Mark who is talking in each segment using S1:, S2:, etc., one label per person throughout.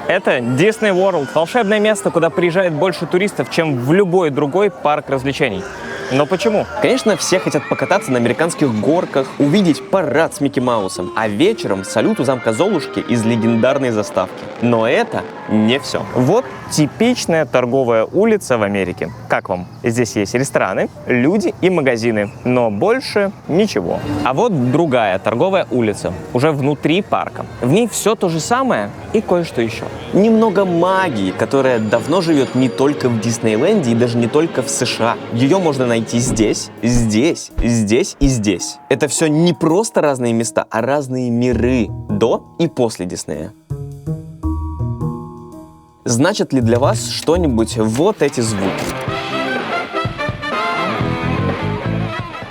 S1: Это Disney World, волшебное место, куда приезжает больше туристов, чем в любой другой парк развлечений. Но почему?
S2: Конечно, все хотят покататься на американских горках, увидеть парад с Микки Маусом, а вечером салют у замка Золушки из легендарной заставки. Но это не все.
S1: Вот типичная торговая улица в Америке. Как вам? Здесь есть рестораны, люди и магазины, но больше ничего. А вот другая торговая улица, уже внутри парка. В ней все то же самое и кое-что еще.
S2: Немного магии, которая давно живет не только в Диснейленде и даже не только в США. Ее можно найти здесь, здесь, здесь и здесь. Это все не просто разные места, а разные миры до и после Диснея. Значит ли для вас что-нибудь вот эти звуки?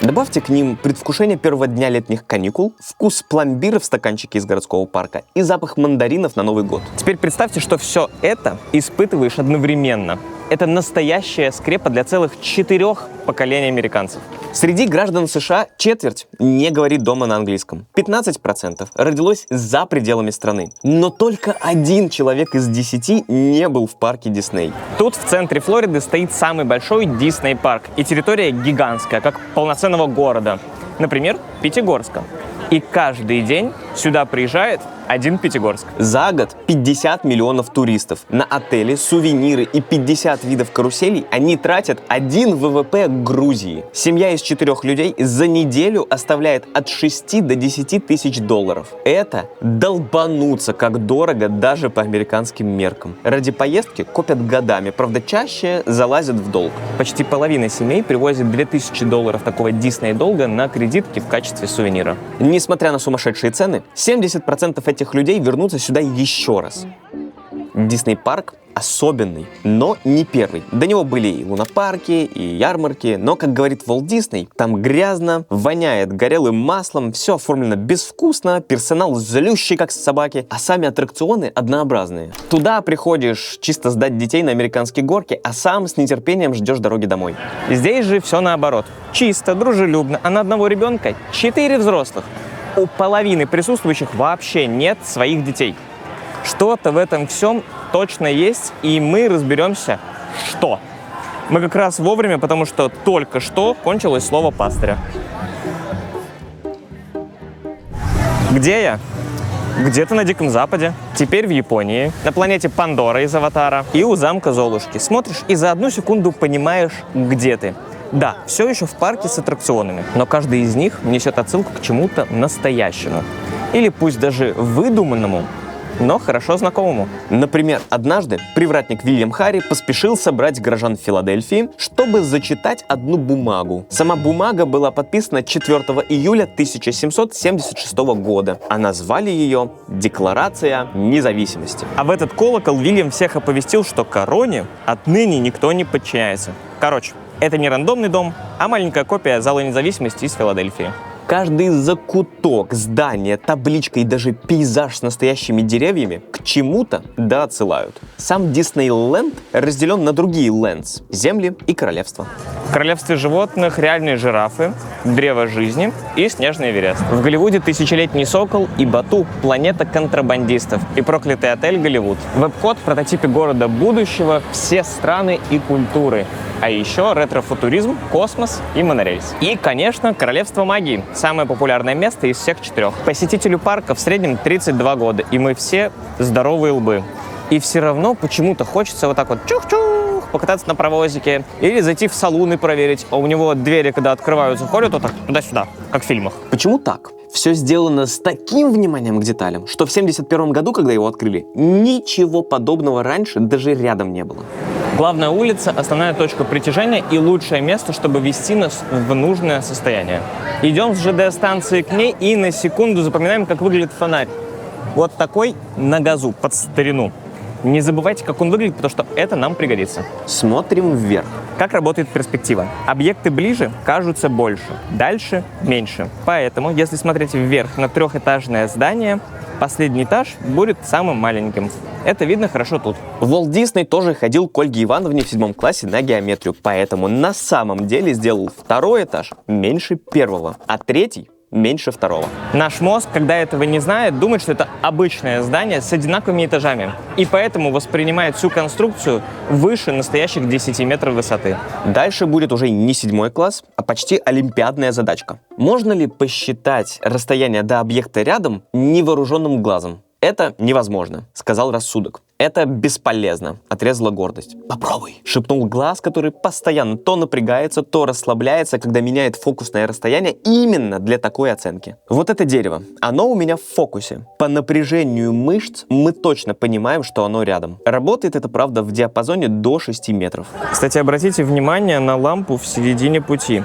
S2: Добавьте к ним предвкушение первого дня летних каникул, вкус пломбира в стаканчике из городского парка и запах мандаринов на Новый год.
S1: Теперь представьте, что все это испытываешь одновременно. Это настоящая скрепа для целых 4 поколений американцев.
S2: Среди граждан США четверть не говорит дома на английском. 15% родилось за пределами страны. Но только 1 человек из 10 не был в парке Дисней.
S1: Тут в центре Флориды стоит самый большой Дисней парк. И территория гигантская, как полноценного города. Например, Пятигорска. И каждый день сюда приезжает 1 Пятигорск.
S2: За год 50 миллионов туристов. На отели, сувениры и 50 видов каруселей они тратят 1 ВВП Грузии. Семья из 4 людей за неделю оставляет от 6 до 10 тысяч долларов. Это долбануться как дорого даже по американским меркам. Ради поездки копят годами, правда чаще залазят в долг.
S1: Почти половина семей привозит 2000 долларов такого Дисней-долга на кредитки в качестве сувенира.
S2: Несмотря на сумасшедшие цены, 70% этих людей вернутся сюда еще раз. Дисней-парк особенный, но не первый. До него были и лунопарки, и ярмарки, но, как говорит Walt Disney, там грязно, воняет горелым маслом, все оформлено безвкусно, персонал злющий, как собаки, а сами аттракционы однообразные. Туда приходишь чисто сдать детей на американские горки, а сам с нетерпением ждешь дороги домой.
S1: Здесь же все наоборот. Чисто, дружелюбно, а на одного ребенка 4 взрослых. У половины присутствующих вообще нет своих детей. Что-то в этом всем точно есть, и мы разберемся, что. Мы как раз вовремя, потому что только что кончилось слово пастыря. Где я? Где-то на Диком Западе, теперь в Японии, на планете Пандора из Аватара и у замка Золушки. Смотришь и за 1 секунду понимаешь, где ты. Да, все еще в парке с аттракционами, но каждый из них несет отсылку к чему-то настоящему. Или пусть даже выдуманному, но хорошо знакомому.
S2: Например, однажды привратник Вильям Харри поспешил собрать горожан Филадельфии, чтобы зачитать одну бумагу. Сама бумага была подписана 4 июля 1776 года, а назвали ее «Декларация независимости».
S1: А в этот колокол Вильям всех оповестил, что короне отныне никто не подчиняется. Короче, это не рандомный дом, а маленькая копия Зала независимости из Филадельфии.
S2: Каждый закуток, здание, табличка и даже пейзаж с настоящими деревьями к чему-то да отсылают. Сам Диснейленд разделен на другие лендс – земли и королевства.
S1: В королевстве животных реальные жирафы, древо жизни и снежный Эверест. В Голливуде тысячелетний сокол и Бату – планета контрабандистов и проклятый отель Голливуд. В Эпкот – прототипе города будущего, все страны и культуры. А еще ретро-футуризм, космос и монорельс. И, конечно, королевство магии. Самое популярное место из всех 4. Посетителю парка в среднем 32 года, и мы все здоровые лбы. И все равно почему-то хочется вот так вот чух-чух, покататься на паровозике или зайти в салон и проверить, а у него двери, когда открываются, ходят вот так туда-сюда, как в фильмах.
S2: Почему так? Все сделано с таким вниманием к деталям, что в 1971 году, когда его открыли, ничего подобного раньше даже рядом не было.
S1: Главная улица – основная точка притяжения и лучшее место, чтобы ввести нас в нужное состояние. Идем с ЖД-станции к ней и на секунду запоминаем, как выглядит фонарь. Вот такой на газу, под старину. Не забывайте, как он выглядит, потому что это нам пригодится.
S2: Смотрим вверх.
S1: Как работает перспектива? Объекты ближе кажутся больше, дальше меньше. Поэтому, если смотреть вверх на 3-этажное здание, последний этаж будет самым маленьким. Это видно хорошо тут.
S2: Walt Disney тоже ходил к Ольге Ивановне в 7 классе на геометрию, поэтому на самом деле сделал 2-й этаж меньше 1-го, а 3-й меньше второго.
S1: Наш мозг, когда этого не знает, думает, что это обычное здание с одинаковыми этажами. И поэтому воспринимает всю конструкцию выше настоящих 10 метров высоты.
S2: Дальше будет уже не 7 класс, а почти олимпиадная задачка. Можно ли посчитать расстояние до объекта рядом невооруженным глазом? Это невозможно, сказал рассудок. Это бесполезно, отрезала гордость. Попробуй, шепнул глаз, который постоянно то напрягается, то расслабляется, когда меняет фокусное расстояние именно для такой оценки. Вот это дерево, оно у меня в фокусе. По напряжению мышц мы точно понимаем, что оно рядом. Работает это, правда, в диапазоне до 6 метров.
S1: Кстати, обратите внимание на лампу в середине пути.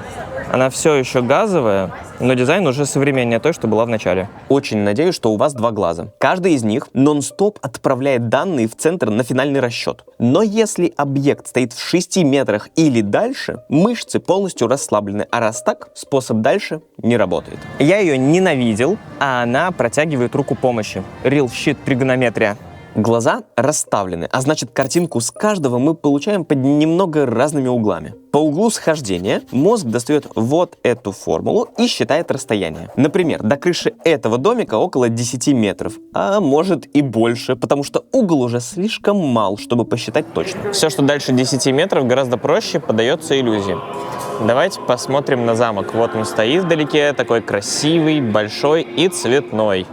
S1: Она все еще газовая, но дизайн уже современнее той, что была в начале.
S2: Очень надеюсь, что у вас 2 глаза. Каждый из них нон-стоп отправляет данные в центр на финальный расчет. Но если объект стоит в 6 метрах или дальше, мышцы полностью расслаблены, а раз так, способ дальше не работает.
S1: Я ее ненавидел, а она протягивает руку помощи. Real shit тригонометрия.
S2: Глаза расставлены, а значит, картинку с каждого мы получаем под немного разными углами. По углу схождения мозг достает вот эту формулу и считает расстояние. Например, до крыши этого домика около 10 метров, а может и больше, потому что угол уже слишком мал, чтобы посчитать точно.
S1: Все, что дальше 10 метров, гораздо проще поддается иллюзии. Давайте посмотрим на замок. Вот он стоит вдалеке, такой красивый, большой и цветной.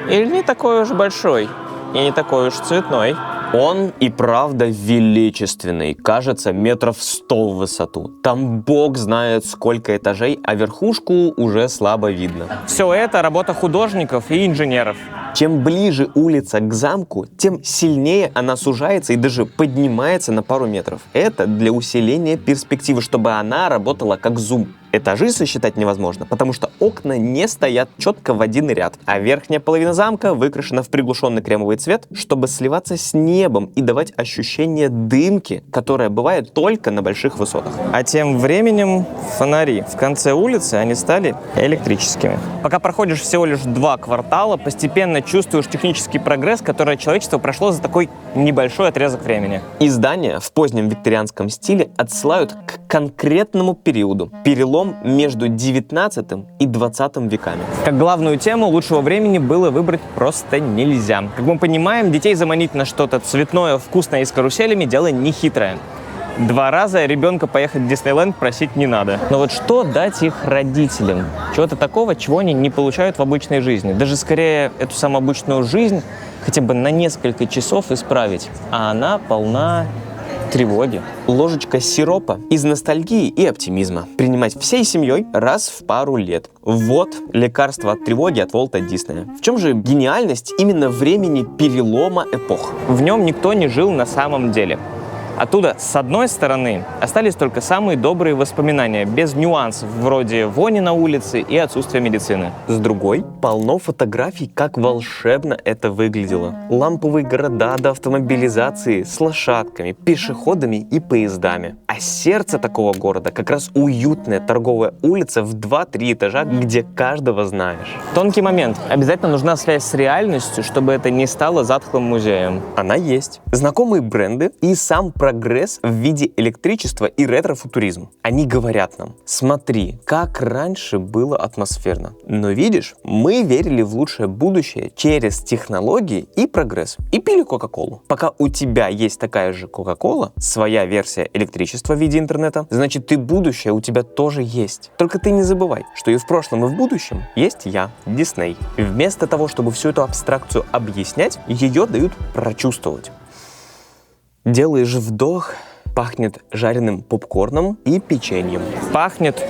S1: Или не такой уж большой и не такой уж цветной.
S2: Он и правда величественный, кажется, метров 100 в высоту. Там бог знает сколько этажей, а верхушку уже слабо видно.
S1: Все это работа художников и инженеров.
S2: Чем ближе улица к замку, тем сильнее она сужается и даже поднимается на пару метров. Это для усиления перспективы, чтобы она работала как зум. Этажи сосчитать невозможно, потому что окна не стоят четко в один ряд, а верхняя половина замка выкрашена в приглушенный кремовый цвет, чтобы сливаться с небом и давать ощущение дымки, которое бывает только на больших высотах.
S1: А тем временем фонари в конце улицы, они стали электрическими. Пока проходишь всего лишь 2 квартала, постепенно чувствуешь технический прогресс, который человечество прошло за такой небольшой отрезок времени.
S2: И здания в позднем викторианском стиле отсылают к конкретному периоду – перелом между 19 и 20 веками.
S1: Как главную тему лучшего времени было выбрать просто нельзя. Как мы понимаем, детей заманить на что-то цветное, вкусное и с каруселями – дело нехитрое. 2 раза ребенка поехать в Диснейленд просить не надо. Но вот что дать их родителям? Чего-то такого, чего они не получают в обычной жизни. Даже скорее эту самую обычную жизнь хотя бы на несколько часов исправить. А она полна тревоги.
S2: Ложечка сиропа из ностальгии и оптимизма. Принимать всей семьей раз в пару лет. Вот лекарство от тревоги от Уолта Диснея. В чем же гениальность именно времени перелома эпох?
S1: В нем никто не жил на самом деле. Оттуда, с одной стороны, остались только самые добрые воспоминания, без нюансов, вроде вони на улице и отсутствия медицины.
S2: С другой, полно фотографий, как волшебно это выглядело. Ламповые города до автомобилизации с лошадками, пешеходами и поездами. А сердце такого города как раз уютная торговая улица в 2-3 этажа, где каждого знаешь.
S1: Тонкий момент. Обязательно нужна связь с реальностью, чтобы это не стало затхлым музеем.
S2: Она есть. Знакомые бренды и сам прогресс в виде электричества и ретро-футуризм. Они говорят нам: смотри, как раньше было атмосферно. Но видишь, мы верили в лучшее будущее через технологии и прогресс. И пили Кока-Колу. Пока у тебя есть такая же Кока-Кола, своя версия электричества в виде интернета, значит, ты будущее у тебя тоже есть. Только ты не забывай, что и в прошлом, и в будущем есть я, Дисней. И вместо того, чтобы всю эту абстракцию объяснять, ее дают прочувствовать. Делаешь вдох, пахнет жареным попкорном и печеньем.
S1: Пахнет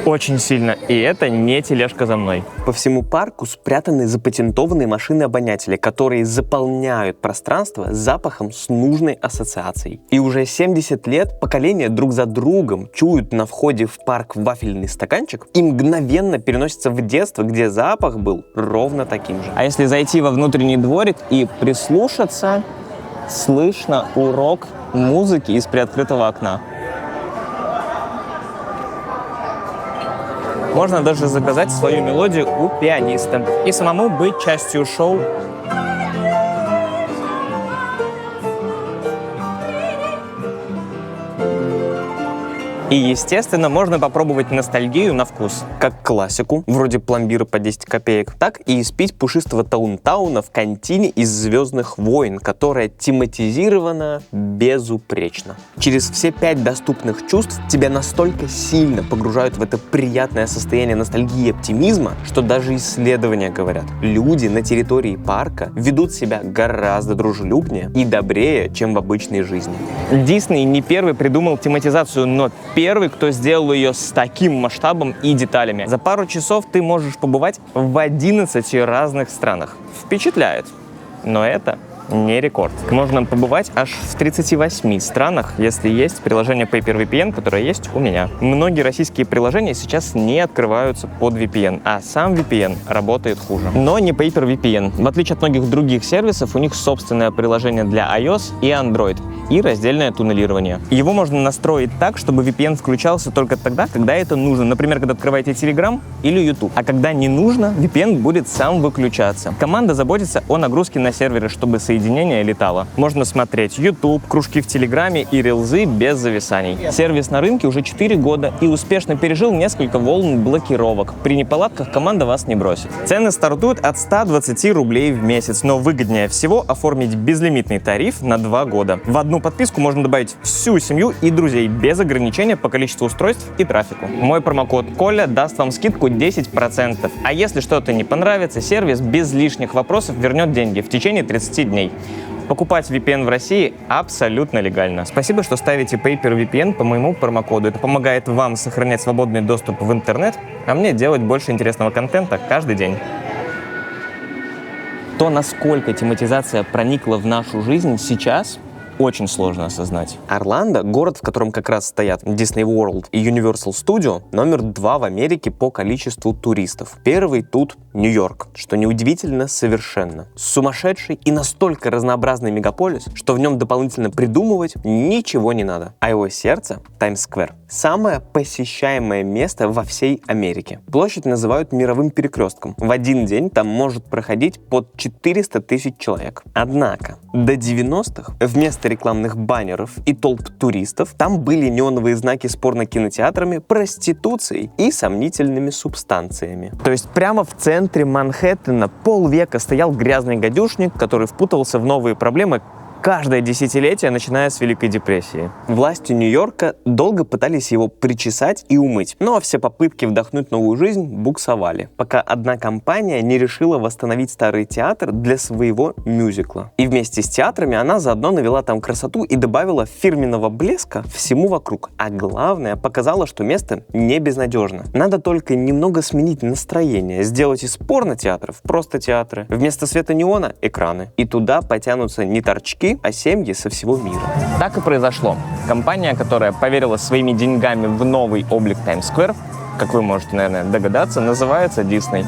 S1: очень сильно, и это не тележка за мной.
S2: По всему парку спрятаны запатентованные машины-обонятели, которые заполняют пространство запахом с нужной ассоциацией. И уже 70 лет поколения друг за другом чуют на входе в парк вафельный стаканчик и мгновенно переносятся в детство, где запах был ровно таким же.
S1: А если зайти во внутренний дворик и прислушаться, слышно урок музыки из приоткрытого окна. Можно даже заказать свою мелодию у пианиста и самому быть частью шоу. И, естественно, можно попробовать ностальгию на вкус.
S2: Как классику, вроде пломбира по 10 копеек, так и испить пушистого Таунтауна в кантине из «Звездных войн», которая тематизирована безупречно. Через все 5 доступных чувств тебя настолько сильно погружают в это приятное состояние ностальгии и оптимизма, что даже исследования говорят, люди на территории парка ведут себя гораздо дружелюбнее и добрее, чем в обычной жизни.
S1: Дисней не первый придумал тематизацию, но первый, кто сделал ее с таким масштабом и деталями. За пару часов ты можешь побывать в 11 разных странах. Впечатляет. Но это не рекорд. Можно побывать аж в 38 странах, если есть приложение PaperVPN, которое есть у меня. Многие российские приложения сейчас не открываются под VPN, а сам VPN работает хуже. Но не PaperVPN. В отличие от многих других сервисов, у них собственное приложение для iOS и Android и раздельное туннелирование. Его можно настроить так, чтобы VPN включался только тогда, когда это нужно. Например, когда открываете Telegram или YouTube. А когда не нужно, VPN будет сам выключаться. Команда заботится о нагрузке на серверы, чтобы соединение летало. Можно смотреть YouTube, кружки в Телеграме и рилзы без зависаний. Сервис на рынке уже 4 года и успешно пережил несколько волн блокировок. При неполадках команда вас не бросит. Цены стартуют от 120 рублей в месяц, но выгоднее всего оформить безлимитный тариф на 2 года. В одну подписку можно добавить всю семью и друзей без ограничения по количеству устройств и трафику. Мой промокод Коля даст вам скидку 10%. А если что-то не понравится, сервис без лишних вопросов вернет деньги в течение 30 дней. Покупать VPN в России абсолютно легально. Спасибо, что ставите PaperVPN по моему промокоду. Это помогает вам сохранять свободный доступ в интернет, а мне делать больше интересного контента каждый день. То, насколько тематизация проникла в нашу жизнь сейчас, очень сложно осознать.
S2: Орландо — город, в котором как раз стоят Disney World и Universal Studio, номер 2 в Америке по количеству туристов. Первый тут Нью-Йорк, что неудивительно совершенно. Сумасшедший и настолько разнообразный мегаполис, что в нем дополнительно придумывать ничего не надо. А его сердце — Таймс-сквер. Самое посещаемое место во всей Америке. Площадь называют мировым перекрестком. В один день там может проходить под 400 тысяч человек. Однако до 90-х вместо рекламных баннеров и толп туристов там были неоновые знаки с порно-кинотеатрами, проституцией и сомнительными субстанциями.
S1: То есть прямо в центре Манхэттена полвека стоял грязный гадюшник, который впутался в новые проблемы каждое десятилетие, начиная с Великой депрессии.
S2: Власти Нью-Йорка долго пытались его причесать и умыть, но все попытки вдохнуть новую жизнь буксовали, пока одна компания не решила восстановить старый театр для своего мюзикла. И вместе с театрами она заодно навела там красоту и добавила фирменного блеска всему вокруг. А главное, показала, что место не безнадежно. Надо только немного сменить настроение, сделать из порно-театров просто театры. Вместо света неона — экраны. И туда потянутся не торчки, а семьи со всего мира.
S1: Так и произошло. Компания, которая поверила своими деньгами в новый облик Таймс-сквер, как вы можете, наверное, догадаться, называется Disney.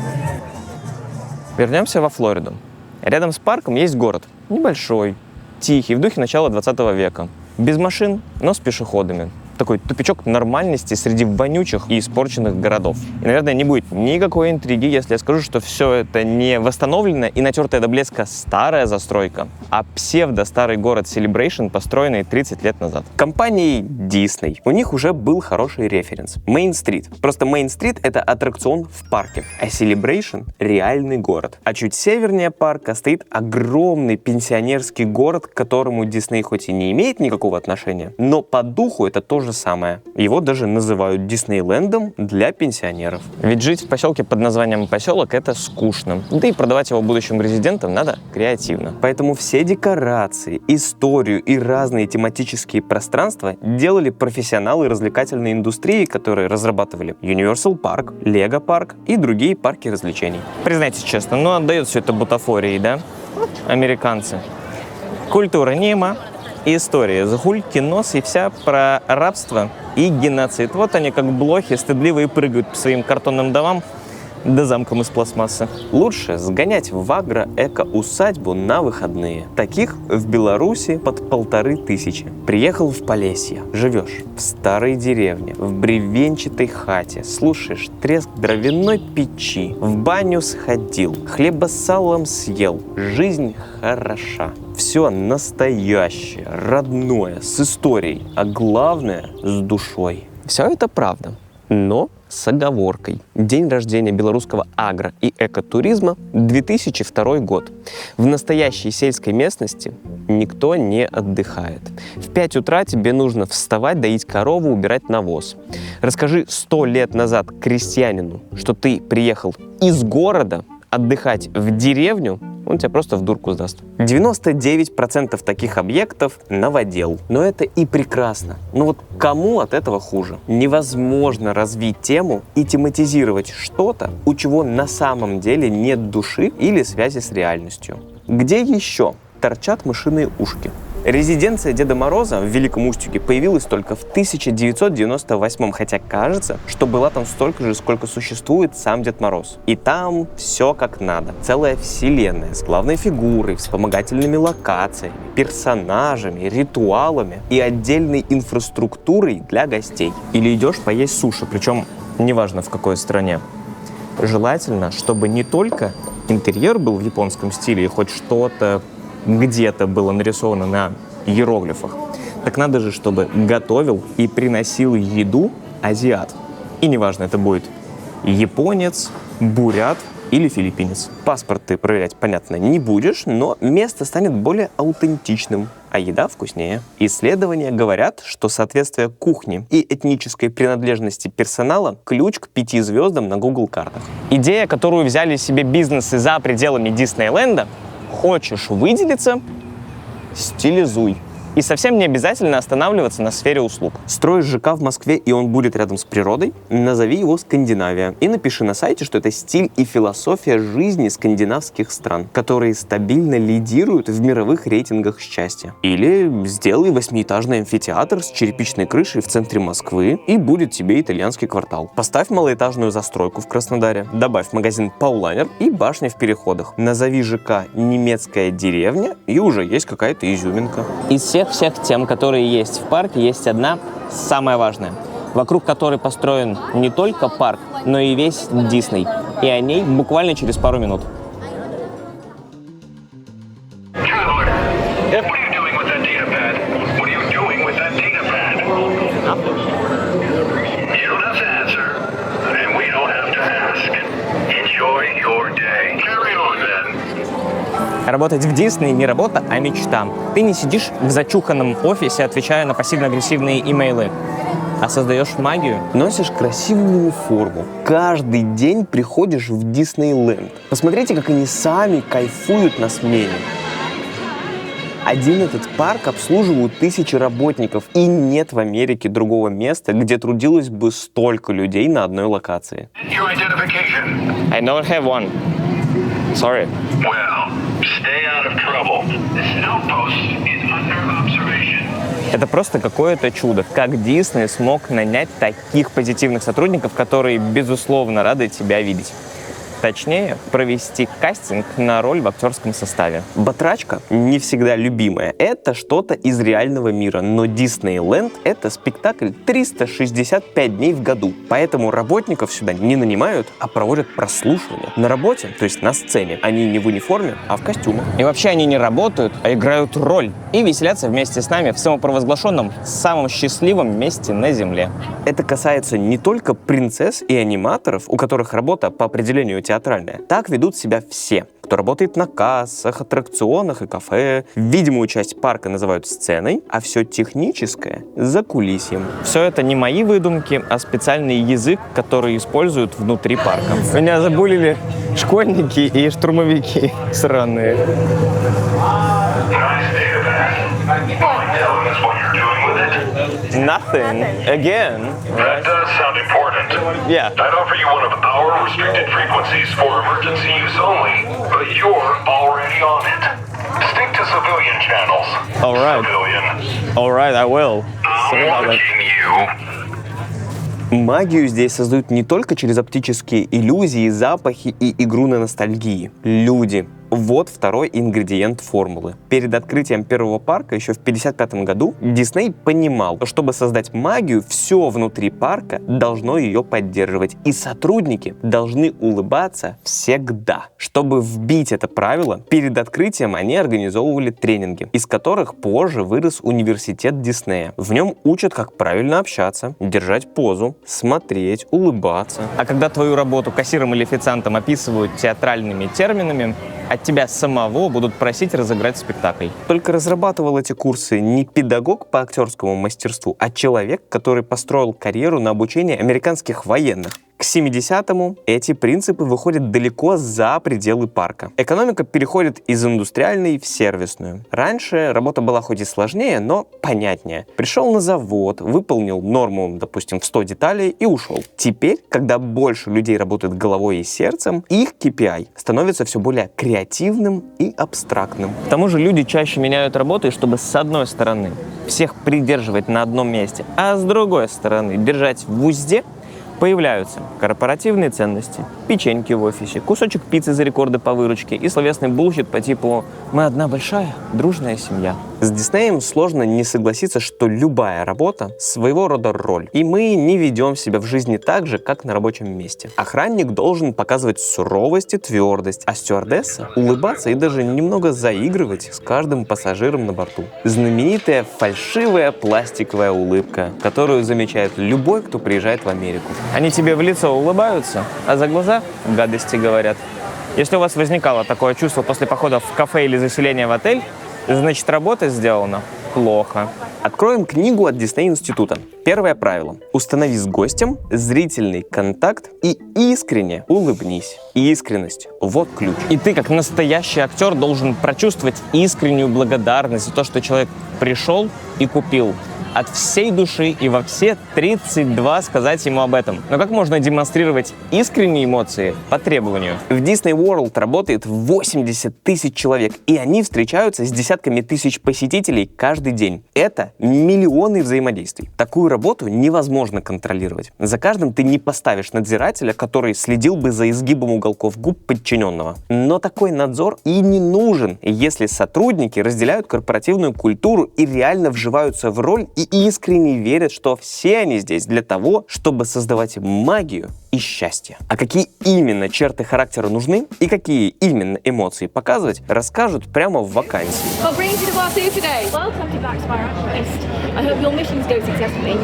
S1: Вернемся во Флориду. Рядом с парком есть город. Небольшой, тихий, в духе начала 20 века. Без машин, но с пешеходами. Такой тупичок нормальности среди вонючих и испорченных городов. И, наверное, не будет никакой интриги, если я скажу, что все это не восстановленная и натертая до блеска старая застройка, а псевдо-старый город Celebration, построенный 30 лет назад.
S2: Компанией Disney. У них уже был хороший референс. Мейн-стрит. Просто Мейн-стрит — это аттракцион в парке, а Celebration — реальный город. А чуть севернее парка стоит огромный пенсионерский город, к которому Disney хоть и не имеет никакого отношения, но по духу это тоже самое. Его даже называют Диснейлендом для пенсионеров.
S1: Ведь жить в поселке под названием поселок — это скучно. Да и продавать его будущим резидентам надо креативно.
S2: Поэтому все декорации, историю и разные тематические пространства делали профессионалы развлекательной индустрии, которые разрабатывали Universal Park, Lego Park и другие парки развлечений.
S1: Признайтесь честно, ну отдает все это бутафорией, да? Американцы. Культура нема. История, захульки нос и вся про рабство и геноцид. Вот они, как блохи, стыдливые прыгают по своим картонным домам да замкам из пластмассы.
S2: Лучше сгонять в агро-эко-усадьбу на выходные. Таких в Беларуси под 1500. Приехал в Полесье, живешь в старой деревне, в бревенчатой хате, слушаешь треск дровяной печи, в баню сходил, хлеба с салом съел, жизнь хороша. Все настоящее, родное, с историей, а главное — с душой. Все это правда, но с оговоркой. День рождения белорусского агро- и экотуризма 2002 год. В настоящей сельской местности никто не отдыхает. В 5 утра тебе нужно вставать, доить корову, убирать навоз. Расскажи 100 лет назад крестьянину, что ты приехал из города отдыхать в деревню, он тебя просто в дурку сдаст. 99% таких объектов новодел. Но это и прекрасно. Но вот кому от этого хуже? Невозможно развить тему и тематизировать что-то, у чего на самом деле нет души или связи с реальностью. Где еще торчат мышиные ушки? Резиденция Деда Мороза в Великом Устюге появилась только в 1998, хотя кажется, что была там столько же, сколько существует сам Дед Мороз. И там все как надо. Целая вселенная с главной фигурой, вспомогательными локациями, персонажами, ритуалами и отдельной инфраструктурой для гостей. Или идешь поесть суши, причем неважно в какой стране. Желательно, чтобы не только интерьер был в японском стиле и хоть что-то где-то было нарисовано на иероглифах, так надо же, чтобы готовил и приносил еду азиат. И неважно, это будет японец, бурят или филиппинец. Паспорт ты проверять, понятно, не будешь, но место станет более аутентичным, а еда вкуснее. Исследования говорят, что соответствие кухни и этнической принадлежности персонала – ключ к 5 звездам на Google картах. Идея, которую взяли себе бизнесы за пределами Диснейленда: хочешь выделиться – стилизуй. И совсем не обязательно останавливаться на сфере услуг. Строишь ЖК в Москве, и он будет рядом с природой? Назови его Скандинавия. И напиши на сайте, что это стиль и философия жизни скандинавских стран, которые стабильно лидируют в мировых рейтингах счастья. Или сделай 8-этажный амфитеатр с черепичной крышей в центре Москвы, и будет тебе итальянский квартал. Поставь малоэтажную застройку в Краснодаре, добавь магазин Паулайнер и башня в переходах. Назови ЖК «Немецкая деревня», и уже есть какая-то изюминка. Из всех тем, которые есть в парке, есть одна, самая важная, вокруг которой построен не только парк, но и весь Дисней. И о ней буквально через пару минут. Работать в Дисней не работа, а мечта. Ты не сидишь в зачуханном офисе, отвечая на пассивно-агрессивные имейлы, а создаешь магию. Носишь красивую форму. Каждый день приходишь в Диснейленд. Посмотрите, как они сами кайфуют на смене. Один этот парк обслуживают 1000 работников, и нет в Америке другого места, где трудилось бы столько людей на одной локации. I don't have one. Sorry.
S3: Well, stay out of trouble. This outpost is under observation.
S1: Это просто какое-то чудо. Как Дисней смог нанять таких позитивных сотрудников, которые, безусловно, рады тебя видеть. Точнее, провести кастинг на роль в актерском составе. Батрачка не всегда любимая. Это что-то из реального мира. Но Диснейленд — это спектакль 365 дней в году. Поэтому работников сюда не нанимают, а проводят прослушивание. На работе, то есть на сцене, они не в униформе, а в костюмах. И вообще они не работают, а играют роль. И веселятся вместе с нами в самопровозглашенном самом счастливом месте на Земле. Это касается не только принцесс и аниматоров, у которых работа по определению театральная. Так ведут себя все, кто работает на кассах, аттракционах и кафе. Видимую часть парка называют сценой, а все техническое — закулисьем. Все это не мои выдумки, а специальный язык, который используют внутри парка. Меня забулили школьники и штурмовики сраные. Nothing. Again.
S3: That does sound important.
S1: Yeah.
S3: I'd offer you one of our restricted frequencies for emergency use only, but you're already on it. Stick to civilian channels.
S1: All right.
S3: Civilian.
S1: All right, I will.
S3: I'm watching you.
S2: Магию здесь создают не только через оптические иллюзии, запахи и игру на ностальгии. Люди. Вот второй ингредиент формулы. Перед открытием первого парка еще в 1955 году Дисней понимал, что чтобы создать магию, все внутри парка должно ее поддерживать. И сотрудники должны улыбаться всегда. Чтобы вбить это правило, перед открытием они организовывали тренинги, из которых позже вырос университет Диснея. В нем учат, как правильно общаться, держать позу, смотреть, улыбаться.
S1: А когда твою работу кассиром или официантом описывают театральными терминами, от тебя самого будут просить разыграть спектакль.
S2: Только разрабатывал эти курсы не педагог по актерскому мастерству, а человек, который построил карьеру на обучении американских военных. К 70-му эти принципы выходят далеко за пределы парка. Экономика переходит из индустриальной в сервисную. Раньше работа была хоть и сложнее, но понятнее. Пришел на завод, выполнил норму, допустим, в 100 деталей и ушел. Теперь, когда больше людей работают головой и сердцем, их KPI становится все более креативным и абстрактным.
S1: К тому же люди чаще меняют работу, чтобы с одной стороны всех придерживать на одном месте, а с другой стороны держать в узде, появляются корпоративные ценности, печеньки в офисе, кусочек пиццы за рекорды по выручке и словесный булщит по типу «мы одна большая, дружная семья».
S2: С Диснеем сложно не согласиться, что любая работа — своего рода роль, и мы не ведем себя в жизни так же, как на рабочем месте. Охранник должен показывать суровость и твердость, а стюардесса — улыбаться и даже немного заигрывать с каждым пассажиром на борту. Знаменитая фальшивая пластиковая улыбка, которую замечает любой, кто приезжает в Америку.
S1: Они тебе в лицо улыбаются, а за глаза гадости говорят. Если у вас возникало такое чувство после похода в кафе или заселения в отель, значит, работа сделана плохо.
S2: Откроем книгу от Дисней-института. Первое правило. Установи с гостем зрительный контакт и искренне улыбнись. Искренность – вот ключ.
S1: И ты, как настоящий актер, должен прочувствовать искреннюю благодарность за то, что человек пришел и купил. От всей души и во все 32 сказать ему об этом. Но как можно демонстрировать искренние эмоции по требованию?
S2: В Disney World работает 80 тысяч человек, и они встречаются с десятками тысяч посетителей каждый день. Это миллионы взаимодействий. Такую работу невозможно контролировать. За каждым ты не поставишь надзирателя, который следил бы за изгибом уголков губ подчиненного. Но такой надзор и не нужен, если сотрудники разделяют корпоративную культуру и реально вживаются в роль и искренне верят, что все они здесь для того, чтобы создавать магию и счастье. А какие именно черты характера нужны и какие именно эмоции показывать, расскажут прямо в вакансии.
S4: Welcome to Black Spire Outpost. I hope your missions go successfully.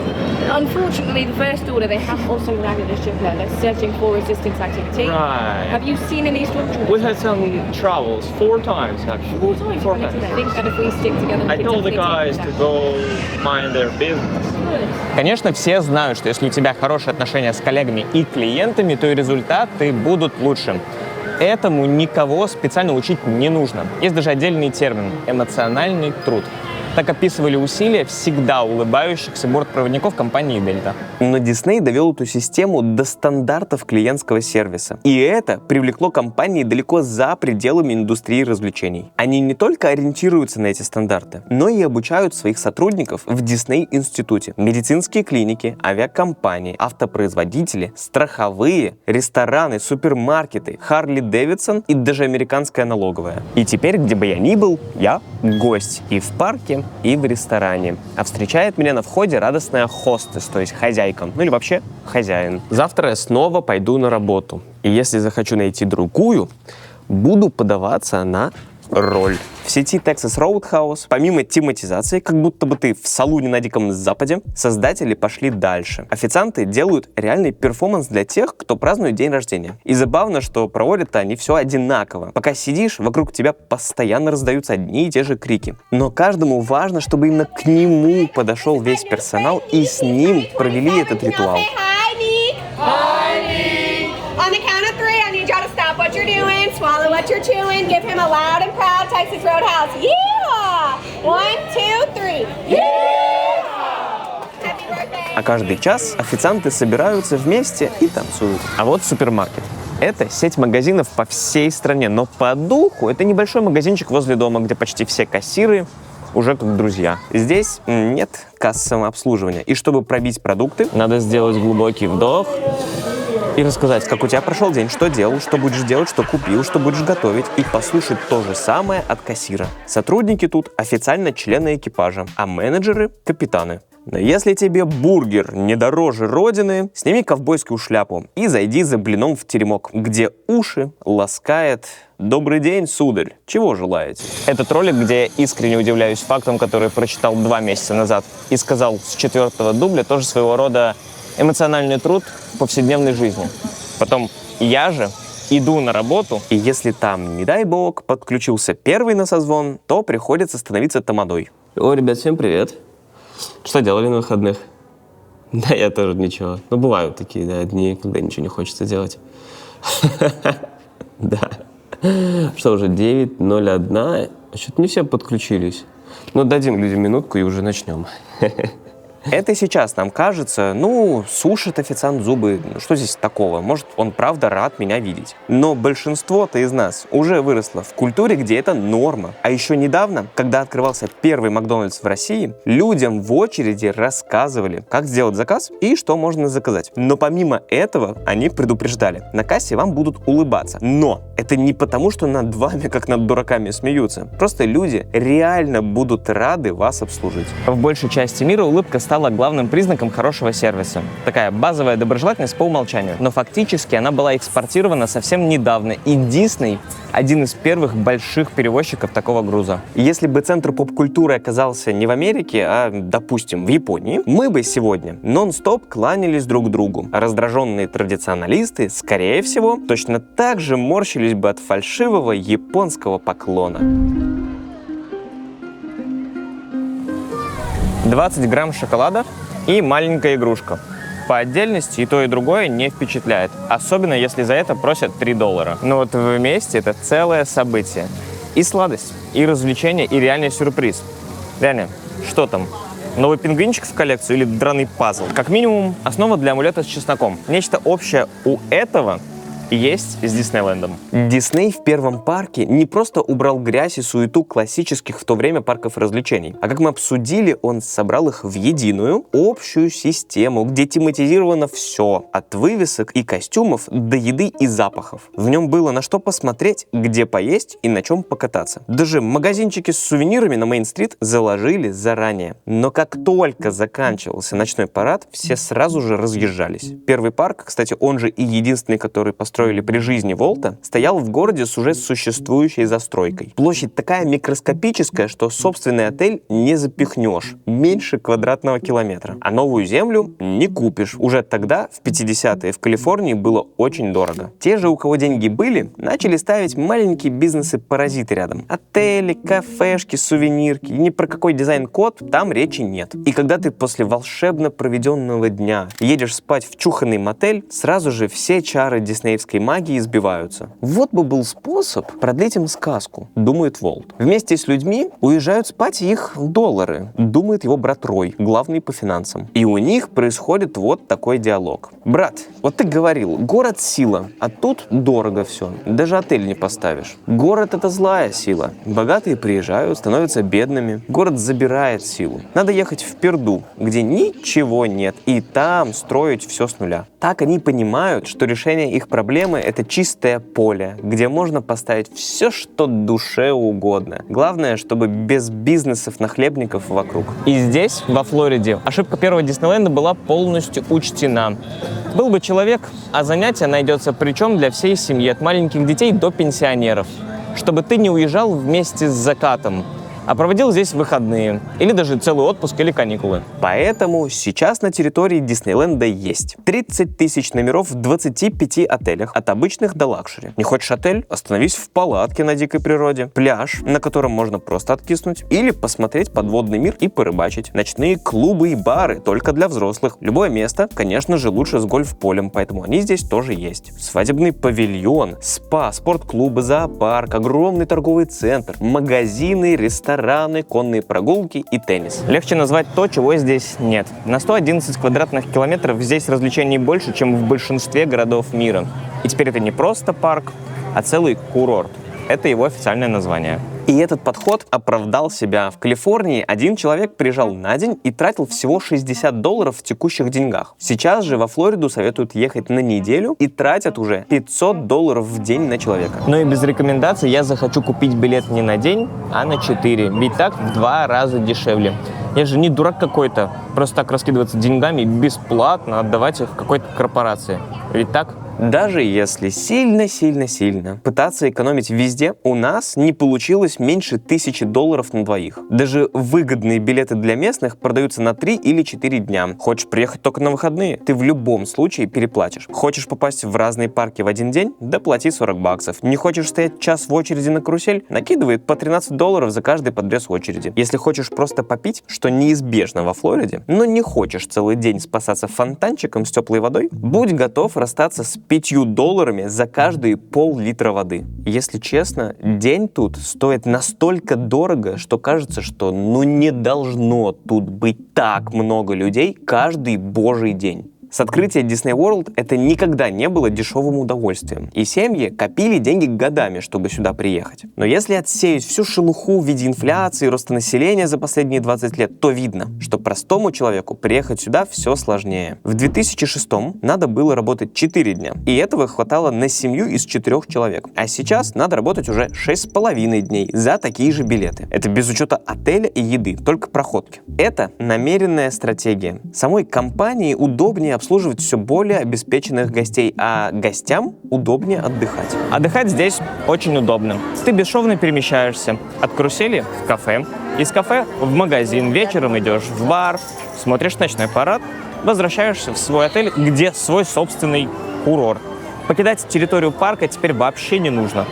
S4: Unfortunately, the first order, they have also landed a shipload. They're searching for resistance activity.
S1: Right.
S4: Have you seen any stormtroopers?
S1: We had some troubles 4 times actually.
S4: 4 times.
S1: 4 times.
S4: I think that if we stick together,
S1: I told the guys to go mind their business. Конечно, все знают, что если у тебя хорошие отношения с коллегами и клиентами, то и результаты будут лучше. Этому никого специально учить не нужно. Есть даже отдельный термин – эмоциональный труд. Так описывали усилия всегда улыбающихся бортпроводников компании «Дельта».
S2: Но Дисней довел эту систему до стандартов клиентского сервиса. И это привлекло компании далеко за пределами индустрии развлечений. Они не только ориентируются на эти стандарты, но и обучают своих сотрудников в Дисней-институте. Медицинские клиники, авиакомпании, автопроизводители, страховые, рестораны, супермаркеты, Харли Дэвидсон и даже американская налоговая. И теперь, где бы я ни был, я гость. И в парке, и в ресторане. А встречает меня на входе радостная хостес, то есть хозяйка, ну или вообще хозяин. Завтра я снова пойду на работу. И если захочу найти другую, буду подаваться на роль. В сети Texas Roadhouse, помимо тематизации, как будто бы ты в салуне на Диком Западе, создатели пошли дальше. Официанты делают реальный перформанс для тех, кто празднует день рождения. И забавно, что проводят они все одинаково. Пока сидишь, вокруг тебя постоянно раздаются одни и те же крики. Но каждому важно, чтобы именно к нему подошел весь персонал и с ним провели этот ритуал.
S5: On the count of 3, I need y'all to stop what you're doing, swallow what you're chewing, give him a loud and proud Texas Roadhouse. Yeah! 1, 2, 3. Yeah! Happy birthday!
S2: А каждый час официанты собираются вместе и танцуют. А вот супермаркет. Это сеть магазинов по всей стране, но по духу это небольшой магазинчик возле дома, где почти все кассиры уже как друзья. Здесь нет касс самообслуживания. И чтобы пробить продукты,
S1: надо сделать глубокий вдох
S2: И рассказать, как у тебя прошел день, что делал, что будешь делать, что купил, что будешь готовить. И послушать то же самое от кассира. Сотрудники тут официально члены экипажа, а менеджеры – капитаны. Но если тебе бургер не дороже родины, сними ковбойскую шляпу и зайди за блином в теремок, где уши ласкает «Добрый день, сударь, чего желаете?»
S1: Этот ролик, где я искренне удивляюсь фактам, которые прочитал 2 месяца назад и сказал с 4-го дубля, тоже своего рода эмоциональный труд в повседневной жизни. Потом я же иду на работу.
S2: И если там, не дай бог, подключился первый на созвон, то приходится становиться тамадой. О, ребят, всем привет. Что делали на выходных? Да, я тоже ничего. Но бывают такие, да, дни, когда ничего не хочется делать. Да. Что уже, 9:01? Что-то не все подключились. Ну, дадим людям минутку и уже начнем. Это сейчас нам кажется, ну, сушит официант зубы, что здесь такого? Может, он правда рад меня видеть. Но большинство-то из нас уже выросло в культуре, где это норма. А еще недавно, когда открывался первый Макдональдс в России, людям в очереди рассказывали, как сделать заказ и что можно заказать. Но помимо этого, они предупреждали, на кассе вам будут улыбаться. Но это не потому, что над вами, как над дураками, смеются. Просто люди реально будут рады вас обслужить.
S1: В большей части мира улыбка стала главным признаком хорошего сервиса. Такая базовая доброжелательность по умолчанию. Но фактически она была экспортирована совсем недавно, и Disney — один из первых больших перевозчиков такого груза.
S2: Если бы центр поп-культуры оказался не в Америке, а, допустим, в Японии, мы бы сегодня нон-стоп кланялись друг другу. А раздраженные традиционалисты, скорее всего, точно так же морщились бы от фальшивого японского поклона.
S1: 20 грамм шоколада и маленькая игрушка. По отдельности и то, и другое не впечатляет. Особенно, если за это просят $3. Но вот вместе это целое событие. И сладость, и развлечение, и реальный сюрприз. Реально, что там? Новый пингвинчик в коллекцию или драный пазл? Как минимум, основа для амулета с чесноком. Нечто общее у этого есть с Диснейлендом.
S2: Дисней в первом парке не просто убрал грязь и суету классических в то время парков развлечений, а, как мы обсудили, он собрал их в единую, общую систему, где тематизировано все, от вывесок и костюмов до еды и запахов. В нем было на что посмотреть, где поесть и на чем покататься. Даже магазинчики с сувенирами на Мейн-стрит заложили заранее. Но как только заканчивался ночной парад, все сразу же разъезжались. Первый парк, кстати, он же и единственный, который построили при жизни Волта, стоял в городе с уже существующей застройкой. Площадь такая микроскопическая, что собственный отель не запихнешь. Меньше квадратного километра. А новую землю не купишь. Уже тогда, в 50-е, в Калифорнии было очень дорого. Те же, у кого деньги были, начали ставить маленькие бизнесы-паразиты рядом. Отели, кафешки, сувенирки. И ни про какой дизайн-код там речи нет. И когда ты после волшебно проведенного дня едешь спать в чуханный мотель, сразу же все чары диснеевской магии сбиваются. Вот бы был способ продлить им сказку, думает Волт. Вместе с людьми уезжают спать их доллары, думает его брат Рой, главный по финансам. И у них происходит вот такой диалог. Брат, вот ты говорил, город — сила, а тут дорого все, даже отель не поставишь. Город — это злая сила. Богатые приезжают, становятся бедными. Город забирает силу. Надо ехать в Перду, где ничего нет, и там строить все с нуля. Так они понимают, что решение их проблемы — это чистое поле, где можно поставить все, что душе угодно. Главное, чтобы без бизнесов-нахлебников вокруг.
S1: И здесь, во Флориде, ошибка первого Диснейленда была полностью учтена. Был бы человек, а занятие найдется причем для всей семьи, от маленьких детей до пенсионеров. Чтобы ты не уезжал вместе с закатом, а проводил здесь выходные, или даже целый отпуск или каникулы.
S2: Поэтому сейчас на территории Диснейленда есть 30 тысяч номеров в 25 отелях, от обычных до лакшери. Не хочешь отель? Остановись в палатке на дикой природе. Пляж, на котором можно просто откиснуть, или посмотреть подводный мир и порыбачить. Ночные клубы и бары только для взрослых. Любое место, конечно же, лучше с гольф-полем, поэтому они здесь тоже есть. Свадебный павильон, спа, спортклубы, зоопарк, огромный торговый центр, магазины, рестораны, конные прогулки и теннис.
S1: Легче назвать то, чего здесь нет. На 111 квадратных километров здесь развлечений больше, чем в большинстве городов мира. И теперь это не просто парк, а целый курорт. Это его официальное название.
S2: И этот подход оправдал себя. В Калифорнии один человек приезжал на день и тратил всего $60 в текущих деньгах. Сейчас же во Флориду советуют ехать на неделю и тратят уже $500 в день на человека.
S1: Но и без рекомендаций я захочу купить билет не на день, а на 4. Ведь так в 2 раза дешевле. Я же не дурак какой-то, просто так раскидываться деньгами и бесплатно отдавать их какой-то корпорации. Ведь так?
S2: Даже если сильно пытаться экономить везде, у нас не получилось меньше $1000 на двоих. Даже выгодные билеты для местных продаются на 3 или 4 дня. Хочешь приехать только на выходные? Ты в любом случае переплатишь. Хочешь попасть в разные парки в один день? Да плати $40. Не хочешь стоять час в очереди на карусель? Накидывает по $13 за каждый подрез очереди. Если хочешь просто попить, что неизбежно во Флориде, но не хочешь целый день спасаться фонтанчиком с теплой водой, будь готов расстаться с $5 за каждые пол-литра воды. Если честно, день тут стоит настолько дорого, что кажется, что не должно тут быть так много людей каждый божий день. С открытия Disney World это никогда не было дешевым удовольствием, и семьи копили деньги годами, чтобы сюда приехать. Но если отсеять всю шелуху в виде инфляции и роста населения за последние 20 лет, то видно, что простому человеку приехать сюда все сложнее. В 2006-м надо было работать 4 дня, и этого хватало на семью из 4 человек. А сейчас надо работать уже 6,5 дней за такие же билеты. Это без учета отеля и еды, только проходки. Это намеренная стратегия. Самой компании удобнее обслуживать все более обеспеченных гостей, а гостям удобнее отдыхать.
S1: Отдыхать здесь очень удобно. Ты бесшовно перемещаешься от карусели в кафе, из кафе в магазин, вечером идешь в бар, смотришь ночной парад, возвращаешься в свой отель, где свой собственный курорт. Покидать территорию парка теперь вообще не нужно.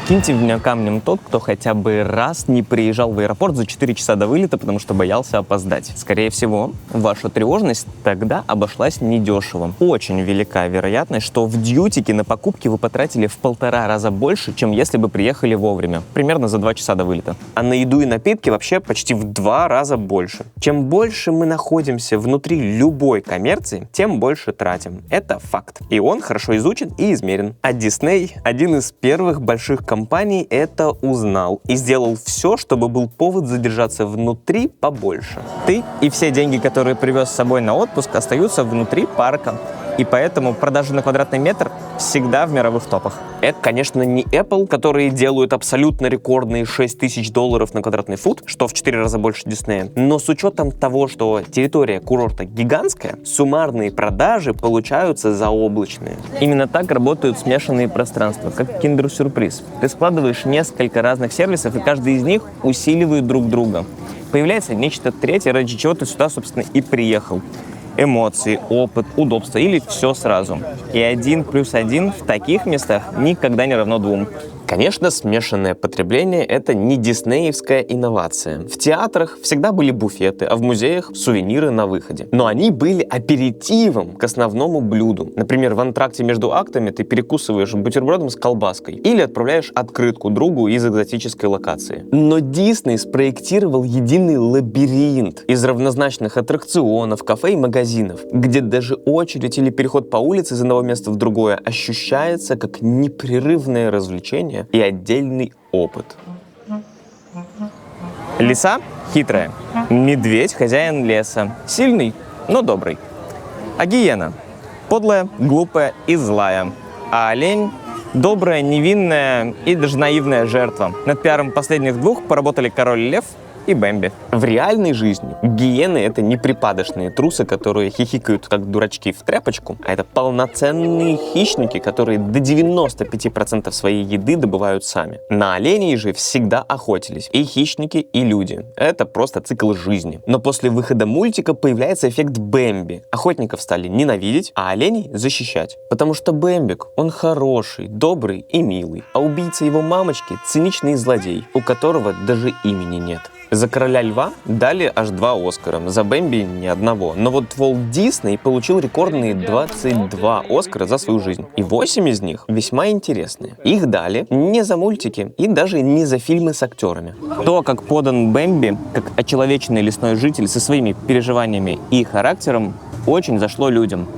S1: Киньте в меня камнем тот, кто хотя бы раз не приезжал в аэропорт за 4 часа до вылета, потому что боялся опоздать. Скорее всего, ваша тревожность тогда обошлась недешево. Очень велика вероятность, что в дьютике на покупки вы потратили в 1,5 раза больше, чем если бы приехали вовремя. Примерно за 2 часа до вылета.
S2: А на еду и напитки вообще почти в 2 раза больше. Чем больше мы находимся внутри любой коммерции, тем больше тратим. Это факт. И он хорошо изучен и измерен. А Disney, один из первых больших компаний, это узнал и сделал все, чтобы был повод задержаться внутри побольше.
S1: Ты и все деньги, которые привез с собой на отпуск, остаются внутри парка. И поэтому продажи на квадратный метр всегда в мировых топах.
S2: Это, конечно, не Apple, которые делают абсолютно рекордные $6000 на квадратный фут, что в 4 раза больше Диснея. Но с учетом того, что территория курорта гигантская, суммарные продажи получаются заоблачные.
S1: Именно так работают смешанные пространства, как киндер-сюрприз. Ты складываешь несколько разных сервисов, и каждый из них усиливает друг друга. Появляется нечто третье, ради чего ты сюда, собственно, и приехал. Эмоции, опыт, удобство или все сразу. И 1 плюс 1 в таких местах никогда не равно 2.
S2: Конечно, смешанное потребление — это не диснеевская инновация. В театрах всегда были буфеты, а в музеях — сувениры на выходе. Но они были аперитивом к основному блюду. Например, в антракте между актами ты перекусываешь бутербродом с колбаской или отправляешь открытку другу из экзотической локации. Но Дисней спроектировал единый лабиринт из равнозначных аттракционов, кафе и магазинов, где даже очередь или переход по улице из одного места в другое ощущается как непрерывное развлечение и отдельный опыт.
S1: Лиса хитрая. Медведь хозяин леса. Сильный, но добрый. А гиена подлая, глупая и злая. А олень добрая, невинная и даже наивная жертва. Над пиаром последних 2 поработали король лев и Бэмби.
S2: В реальной жизни гиены — это не припадочные трусы, которые хихикают как дурачки в тряпочку, а это полноценные хищники, которые до 95% своей еды добывают сами. На оленей же всегда охотились и хищники, и люди. Это просто цикл жизни. Но после выхода мультика появляется эффект Бэмби. Охотников стали ненавидеть, а оленей защищать. Потому что Бэмбик, он хороший, добрый и милый, а убийца его мамочки — циничный злодей, у которого даже имени нет. За «Короля льва» дали аж 2 Оскара, за Бэмби ни одного. Но вот Walt Disney получил рекордные 22 Оскара за свою жизнь. И 8 из них весьма интересные. Их дали не за мультики и даже не за фильмы с актерами.
S1: То, как подан Бэмби, как очеловеченный лесной житель со своими переживаниями и характером, очень зашло людям.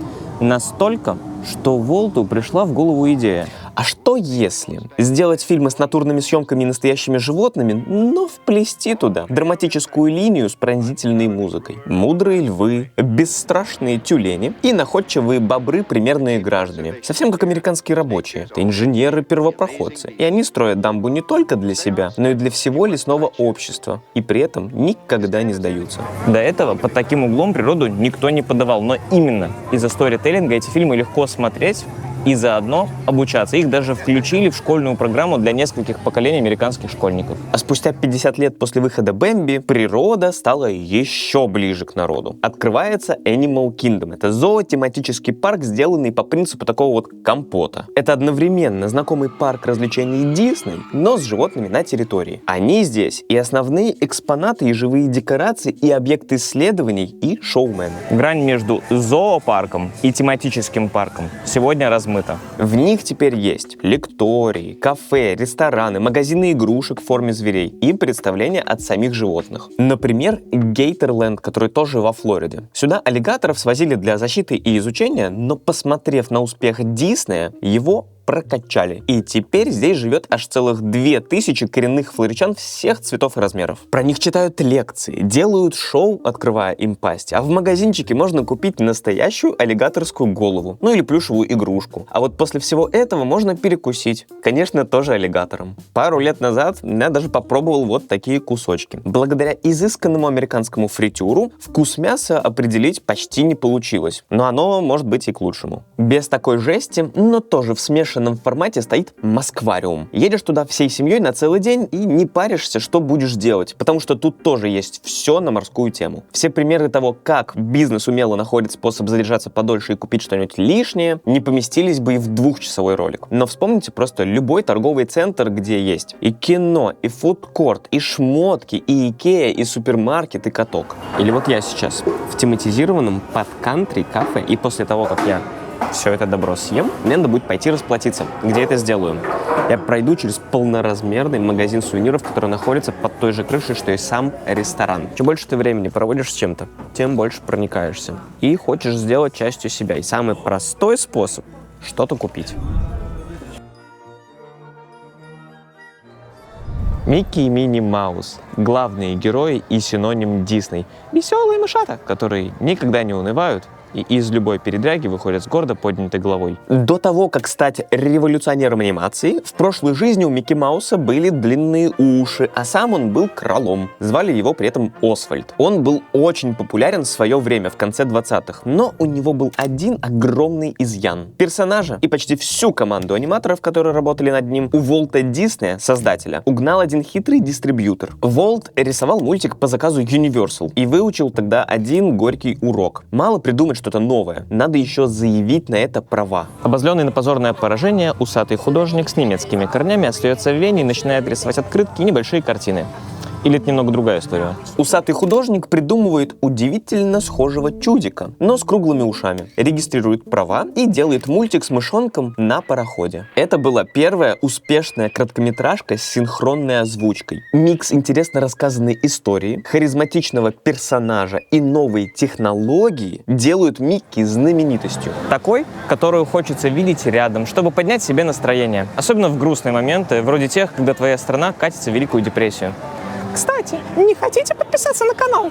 S1: Настолько, что Волту пришла в голову идея.
S2: А что если сделать фильмы с натурными съемками и настоящими животными, но вплести туда драматическую линию с пронзительной музыкой? Мудрые львы, бесстрашные тюлени и находчивые бобры — примерные граждане. Совсем как американские рабочие. Это инженеры-первопроходцы. И они строят дамбу не только для себя, но и для всего лесного общества. И при этом никогда не сдаются.
S1: До этого под таким углом природу никто не подавал, но именно из-за сторителлинга эти фильмы легко смотреть и заодно обучаться. Их даже включили в школьную программу для нескольких поколений американских школьников.
S2: А спустя 50 лет после выхода Бэмби природа стала еще ближе к народу. Открывается Animal Kingdom. Это зоотематический парк, сделанный по принципу такого вот компота. Это одновременно знакомый парк развлечений Дисней, но с животными на территории. Они здесь и основные экспонаты, и живые декорации, и объекты исследований, и шоумены.
S1: Грань между зоопарком и тематическим парком сегодня размыта.
S2: В них теперь есть лектории, кафе, рестораны, магазины игрушек в форме зверей и представления от самих животных. Например, Гейтерленд, который тоже во Флориде. Сюда аллигаторов свозили для защиты и изучения, но, посмотрев на успех Диснея, его прокачали. И теперь здесь живет аж целых 2000 коренных флоричан всех цветов и размеров. Про них читают лекции, делают шоу, открывая им пасть. А в магазинчике можно купить настоящую аллигаторскую голову, ну или плюшевую игрушку. А вот после всего этого можно перекусить. Конечно, тоже аллигатором. Пару лет назад я даже попробовал вот такие кусочки. Благодаря изысканному американскому фритюру вкус мяса определить почти не получилось. Но оно может быть и к лучшему. Без такой жести, но тоже в смешанном формате стоит Москвариум. Едешь туда всей семьей на целый день и не паришься, что будешь делать, потому что тут тоже есть все на морскую тему. Все примеры того, как бизнес умело находит способ задержаться подольше и купить что-нибудь лишнее, не поместились бы и в 2-часовой ролик. Но вспомните просто любой торговый центр, где есть и кино, и фудкорт, и шмотки, и Икея, и супермаркет, и каток. Или вот я сейчас в тематизированном под-кантри кафе, и после того, как я все это добро съем, мне надо будет пойти расплатиться. Где это сделаю? Я пройду через полноразмерный магазин сувениров, который находится под той же крышей, что и сам ресторан. Чем больше ты времени проводишь с чем-то, тем больше проникаешься. И хочешь сделать частью себя. И самый простой способ — что-то купить.
S1: Микки и Минни Маус — главные герои и синоним Дисней. Веселые мышата, которые никогда не унывают и из любой передряги выходят с гордо поднятой головой.
S2: До того, как стать революционером анимации, в прошлой жизни у Микки Мауса были длинные уши, а сам он был кролом. Звали его при этом Освальд. Он был очень популярен в свое время, в конце 20-х, но у него был один огромный изъян. Персонажа и почти всю команду аниматоров, которые работали над ним, у Волта Диснея, создателя, угнал один хитрый дистрибьютор. Волт рисовал мультик по заказу Universal и выучил тогда один горький урок. Мало придумать что-то новое, надо еще заявить на это права.
S1: Обозленный на позорное поражение, усатый художник с немецкими корнями остается в Вене и начинает рисовать открытки и небольшие картины. Или это немного другая история?
S2: Усатый художник придумывает удивительно схожего чудика, но с круглыми ушами, регистрирует права и делает мультик с мышонком на пароходе. Это была первая успешная короткометражка с синхронной озвучкой. Микс интересно рассказанной истории, харизматичного персонажа и новые технологии делают Микки знаменитостью.
S1: Такой, которую хочется видеть рядом, чтобы поднять себе настроение. Особенно в грустные моменты, вроде тех, когда твоя страна катится в Великую депрессию.
S6: Кстати, не хотите подписаться на канал?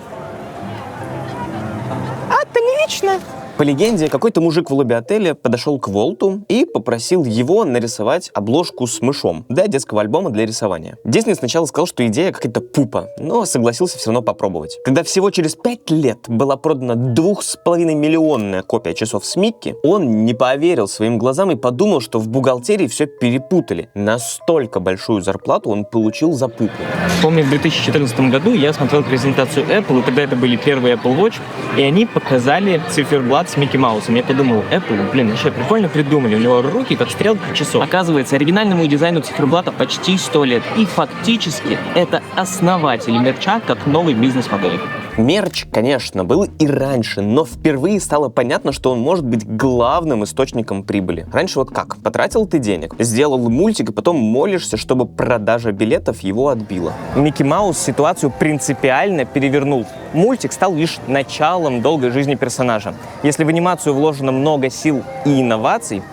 S6: Это не лично.
S2: По легенде, какой-то мужик в лобби отеля подошел к Волту и попросил его нарисовать обложку с мышом для детского альбома для рисования. Дисней сначала сказал, что идея какая-то пупа, но согласился все равно попробовать. Когда всего через 5 лет была продана 2,5-миллионная копия часов с Микки, он не поверил своим глазам и подумал, что в бухгалтерии все перепутали. Настолько большую зарплату он получил за пупу.
S1: Помню, в 2014 году я смотрел презентацию Apple, и тогда это были первые Apple Watch, и они показали циферблат с Микки Маусом. Я подумал, Apple, вообще прикольно придумали. У него руки как стрелки часов. Оказывается, оригинальному дизайну циферблата почти 100 лет. И фактически это основатель мерча как новой бизнес-модели.
S2: Мерч, конечно, был и раньше, но впервые стало понятно, что он может быть главным источником прибыли. Раньше вот как? Потратил ты денег, сделал мультик, и потом молишься, чтобы продажа билетов его отбила.
S1: Микки Маус ситуацию принципиально перевернул. Мультик стал лишь началом долгой жизни персонажа. Если в анимацию вложено много сил и инноваций,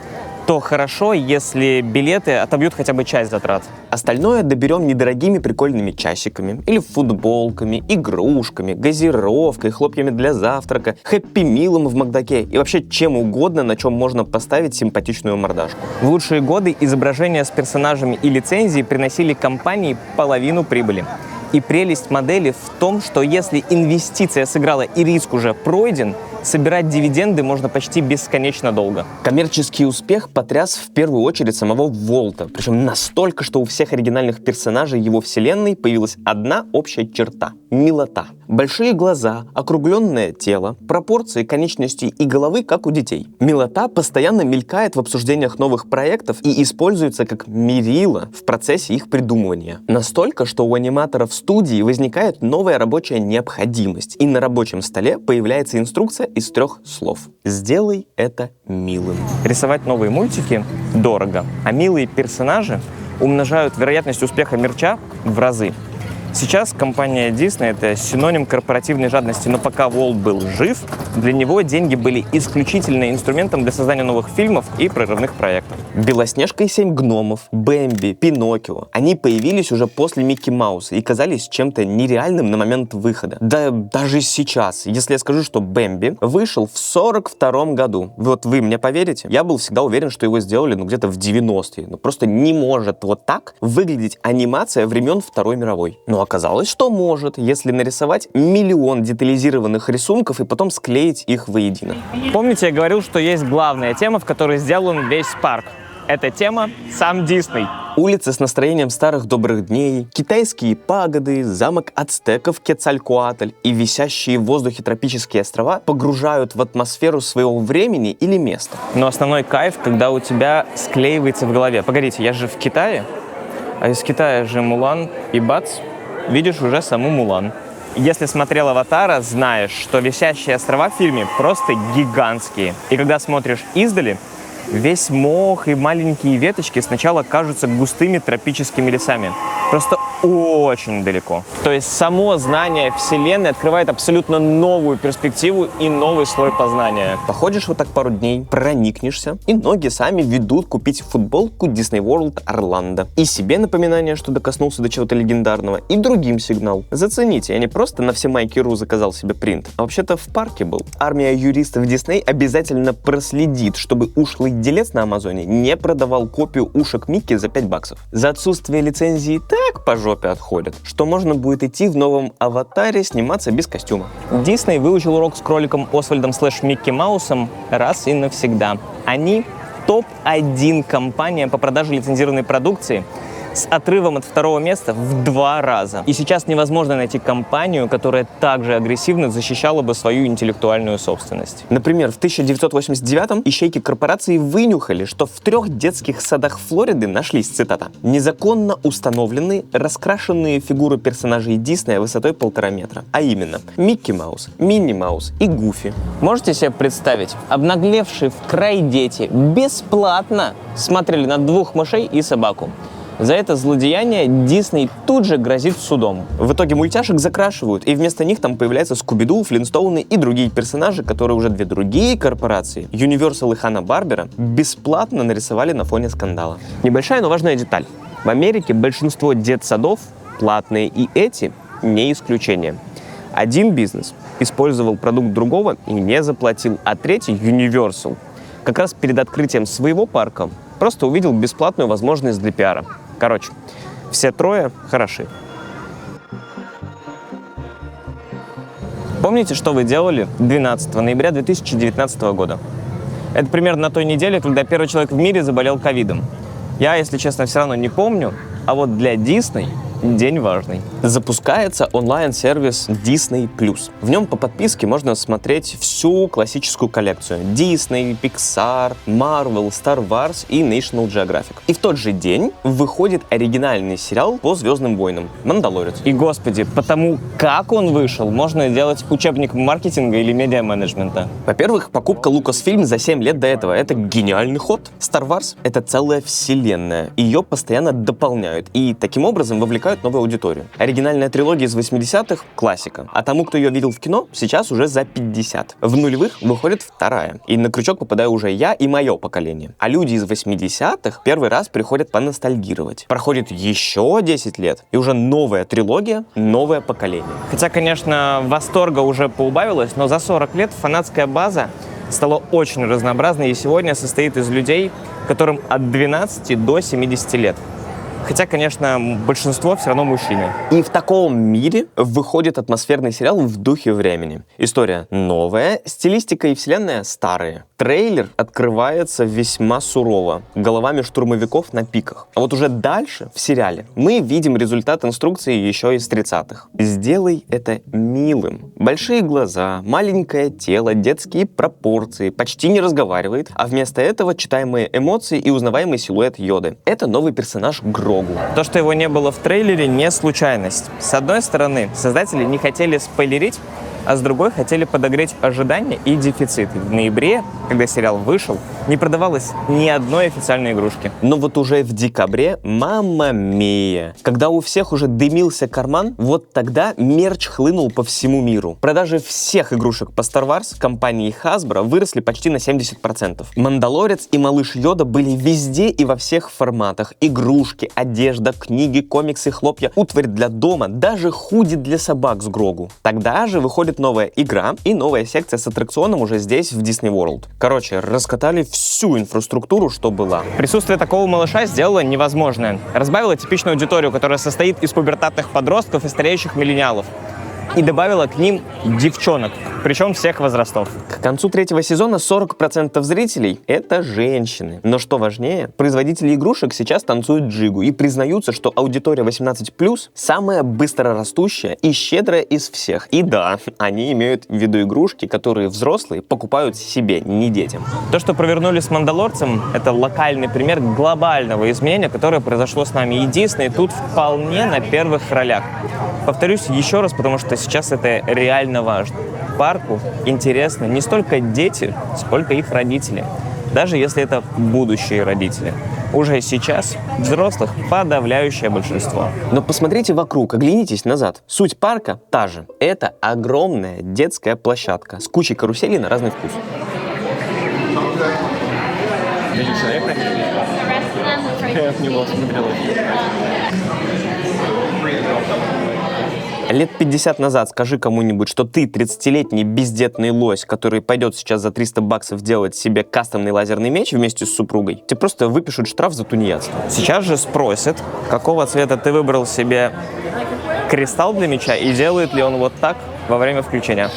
S1: то хорошо, если билеты отобьют хотя бы часть затрат.
S2: Остальное доберем недорогими прикольными часиками или футболками, игрушками, газировкой, хлопьями для завтрака, хэппи-милом в Макдаке и вообще чем угодно, на чем можно поставить симпатичную мордашку.
S1: В лучшие годы изображения с персонажами и лицензии приносили компании половину прибыли. И прелесть модели в том, что если инвестиция сыграла и риск уже пройден, собирать дивиденды можно почти бесконечно долго.
S2: Коммерческий успех потряс в первую очередь самого Волта, причем настолько, что у всех оригинальных персонажей его вселенной появилась одна общая черта – милота. Большие глаза, округленное тело, пропорции конечностей и головы, как у детей. Милота постоянно мелькает в обсуждениях новых проектов и используется как мерило в процессе их придумывания. Настолько, что у аниматоров студии возникает новая рабочая необходимость, и на рабочем столе появляется инструкция из 3 слов. «Сделай это милым».
S1: Рисовать новые мультики дорого, а милые персонажи умножают вероятность успеха мерча в разы. Сейчас компания Disney — это синоним корпоративной жадности, но пока Уолт был жив, для него деньги были исключительно инструментом для создания новых фильмов и прорывных проектов.
S2: Белоснежка и 7 гномов, Бэмби, Пиноккио. Они появились уже после Микки Мауса и казались чем-то нереальным на момент выхода. Да даже сейчас, если я скажу, что Бэмби вышел в 1942 году, вот вы мне поверите? Я был всегда уверен, что его сделали где-то в 90-е. Но просто не может вот так выглядеть анимация времен Второй мировой. Но оказалось, что может, если нарисовать миллион детализированных рисунков и потом склеить их воедино.
S1: Помните, я говорил, что есть главная тема, в которой сделан весь парк? Эта тема — сам Дисней.
S2: Улицы с настроением старых добрых дней, китайские пагоды, замок ацтеков Кецалькоатль и висящие в воздухе тропические острова погружают в атмосферу своего времени или места.
S1: Но основной кайф, когда у тебя склеивается в голове. Погодите, я же в Китае, а из Китая же Мулан, и бац, видишь уже саму Мулан. Если смотрел «Аватара», знаешь, что висящие острова в фильме просто гигантские. И когда смотришь издали, весь мох и маленькие веточки сначала кажутся густыми тропическими лесами. Просто очень далеко. То есть само знание Вселенной открывает абсолютно новую перспективу и новый слой познания.
S2: Походишь вот так пару дней, проникнешься, и ноги сами ведут купить футболку Disney World Орландо. И себе напоминание, что докоснулся до чего-то легендарного, и другим сигнал. Зацените, я не просто на всемайки.ру заказал себе принт, а вообще-то в парке был. Армия юристов Disney обязательно проследит, чтобы ушлый делец на Амазоне не продавал копию ушек Микки за $5. За отсутствие лицензии так по жопе отходят, что можно будет идти в новом «Аватаре» сниматься без костюма.
S1: Дисней выучил урок с кроликом Освальдом / Микки Маусом раз и навсегда. Они топ-1 компания по продаже лицензированной продукции с отрывом от 2-го места в 2 раза. И сейчас невозможно найти компанию, которая также агрессивно защищала бы свою интеллектуальную собственность.
S2: Например, в 1989-м ищейки корпорации вынюхали, что в 3 детских садах Флориды нашлись, цитата, «незаконно установленные раскрашенные фигуры персонажей Диснея высотой 1,5 метра, а именно Микки Маус, Минни Маус и Гуфи».
S1: Можете себе представить, обнаглевшие в край дети бесплатно смотрели на 2 мышей и собаку. За это злодеяние Дисней тут же грозит судом.
S2: В итоге мультяшек закрашивают, и вместо них там появляются Скуби-Ду, Флинстоуны и другие персонажи, которые уже 2 другие корпорации, Universal и Hanna-Barbera, бесплатно нарисовали на фоне скандала. Небольшая, но важная деталь. В Америке большинство детсадов платные, и эти не исключение. Один бизнес использовал продукт другого и не заплатил, а третий, Universal, как раз перед открытием своего парка просто увидел бесплатную возможность для пиара. Короче, все 3 хороши.
S1: Помните, что вы делали 12 ноября 2019 года? Это примерно на той неделе, когда первый человек в мире заболел ковидом. Я, если честно, все равно не помню, а вот для Disney день важный.
S2: Запускается онлайн-сервис Disney+. В нем по подписке можно смотреть всю классическую коллекцию Disney, Pixar, Marvel, Star Wars и National Geographic. И в тот же день выходит оригинальный сериал по «Звездным войнам» «Мандалорец».
S1: И, господи, потому как он вышел, можно делать учебник маркетинга или медиа-менеджмента.
S2: Во-первых, покупка Lucasfilm за 7 лет до этого — это гениальный ход. Star Wars — это целая вселенная. Ее постоянно дополняют и таким образом вовлекают набирают новую аудиторию. Оригинальная трилогия из 80-х — классика, а тому, кто ее видел в кино, сейчас уже за 50. В нулевых выходит вторая, и на крючок попадаю уже я и мое поколение. А люди из 80-х первый раз приходят поностальгировать. Проходит еще 10 лет, и уже новая трилогия, новое поколение.
S1: Хотя, конечно, восторга уже поубавилось, но за 40 лет фанатская база стала очень разнообразной и сегодня состоит из людей, которым от 12 до 70 лет. Хотя, конечно, большинство все равно мужчины.
S2: И в таком мире выходит атмосферный сериал в духе времени. История новая, стилистика и вселенная старые. Трейлер открывается весьма сурово, головами штурмовиков на пиках. А вот уже дальше, в сериале, мы видим результат инструкции еще из 30-х. Сделай это милым. Большие глаза, маленькое тело, детские пропорции, почти не разговаривает, а вместо этого читаемые эмоции и узнаваемый силуэт Йоды. Это новый персонаж Грогу.
S1: То, что его не было в трейлере, не случайность. С одной стороны, создатели не хотели спойлерить, а с другой хотели подогреть ожидания и дефициты. В ноябре, когда сериал вышел, не продавалось ни одной официальной игрушки.
S2: Но вот уже в декабре, мамма мия, когда у всех уже дымился карман, вот тогда мерч хлынул по всему миру. Продажи всех игрушек по Star Wars компании Hasbro выросли почти на 70%. Мандалорец и Малыш Йода были везде и во всех форматах. Игрушки, одежда, книги, комиксы, хлопья, утварь для дома, даже худи для собак с Грогу. Тогда же выходит новая игра и новая секция с аттракционом уже здесь, в Disney World. Короче, раскатали всю инфраструктуру, что была.
S1: Присутствие такого малыша сделало невозможное. Разбавило типичную аудиторию, которая состоит из пубертатных подростков и стареющих миллениалов. И добавила к ним девчонок, причем всех возрастов.
S2: К концу третьего сезона 40% зрителей — это женщины. Но что важнее, производители игрушек сейчас танцуют джигу и признаются, что аудитория 18+, самая быстрорастущая и щедрая из всех. И да, они имеют в виду игрушки, которые взрослые покупают себе, не детям.
S1: То, что провернули с «Мандалорцем», это локальный пример глобального изменения, которое произошло с нами. И Дисней тут вполне на первых ролях. Повторюсь еще раз, потому что сейчас это реально важно. Парку интересны не столько дети, сколько их родители. Даже если это будущие родители. Уже сейчас взрослых подавляющее большинство.
S2: Но посмотрите вокруг, оглянитесь назад. Суть парка та же. Это огромная детская площадка с кучей каруселей на разный вкус. Лет 50 назад скажи кому-нибудь, что ты 30-летний бездетный лось, который пойдет сейчас за $300 делать себе кастомный лазерный меч вместе с супругой, тебе просто выпишут штраф за тунеядство.
S1: Сейчас же спросят, какого цвета ты выбрал себе кристалл для меча и делает ли он вот так во время включения.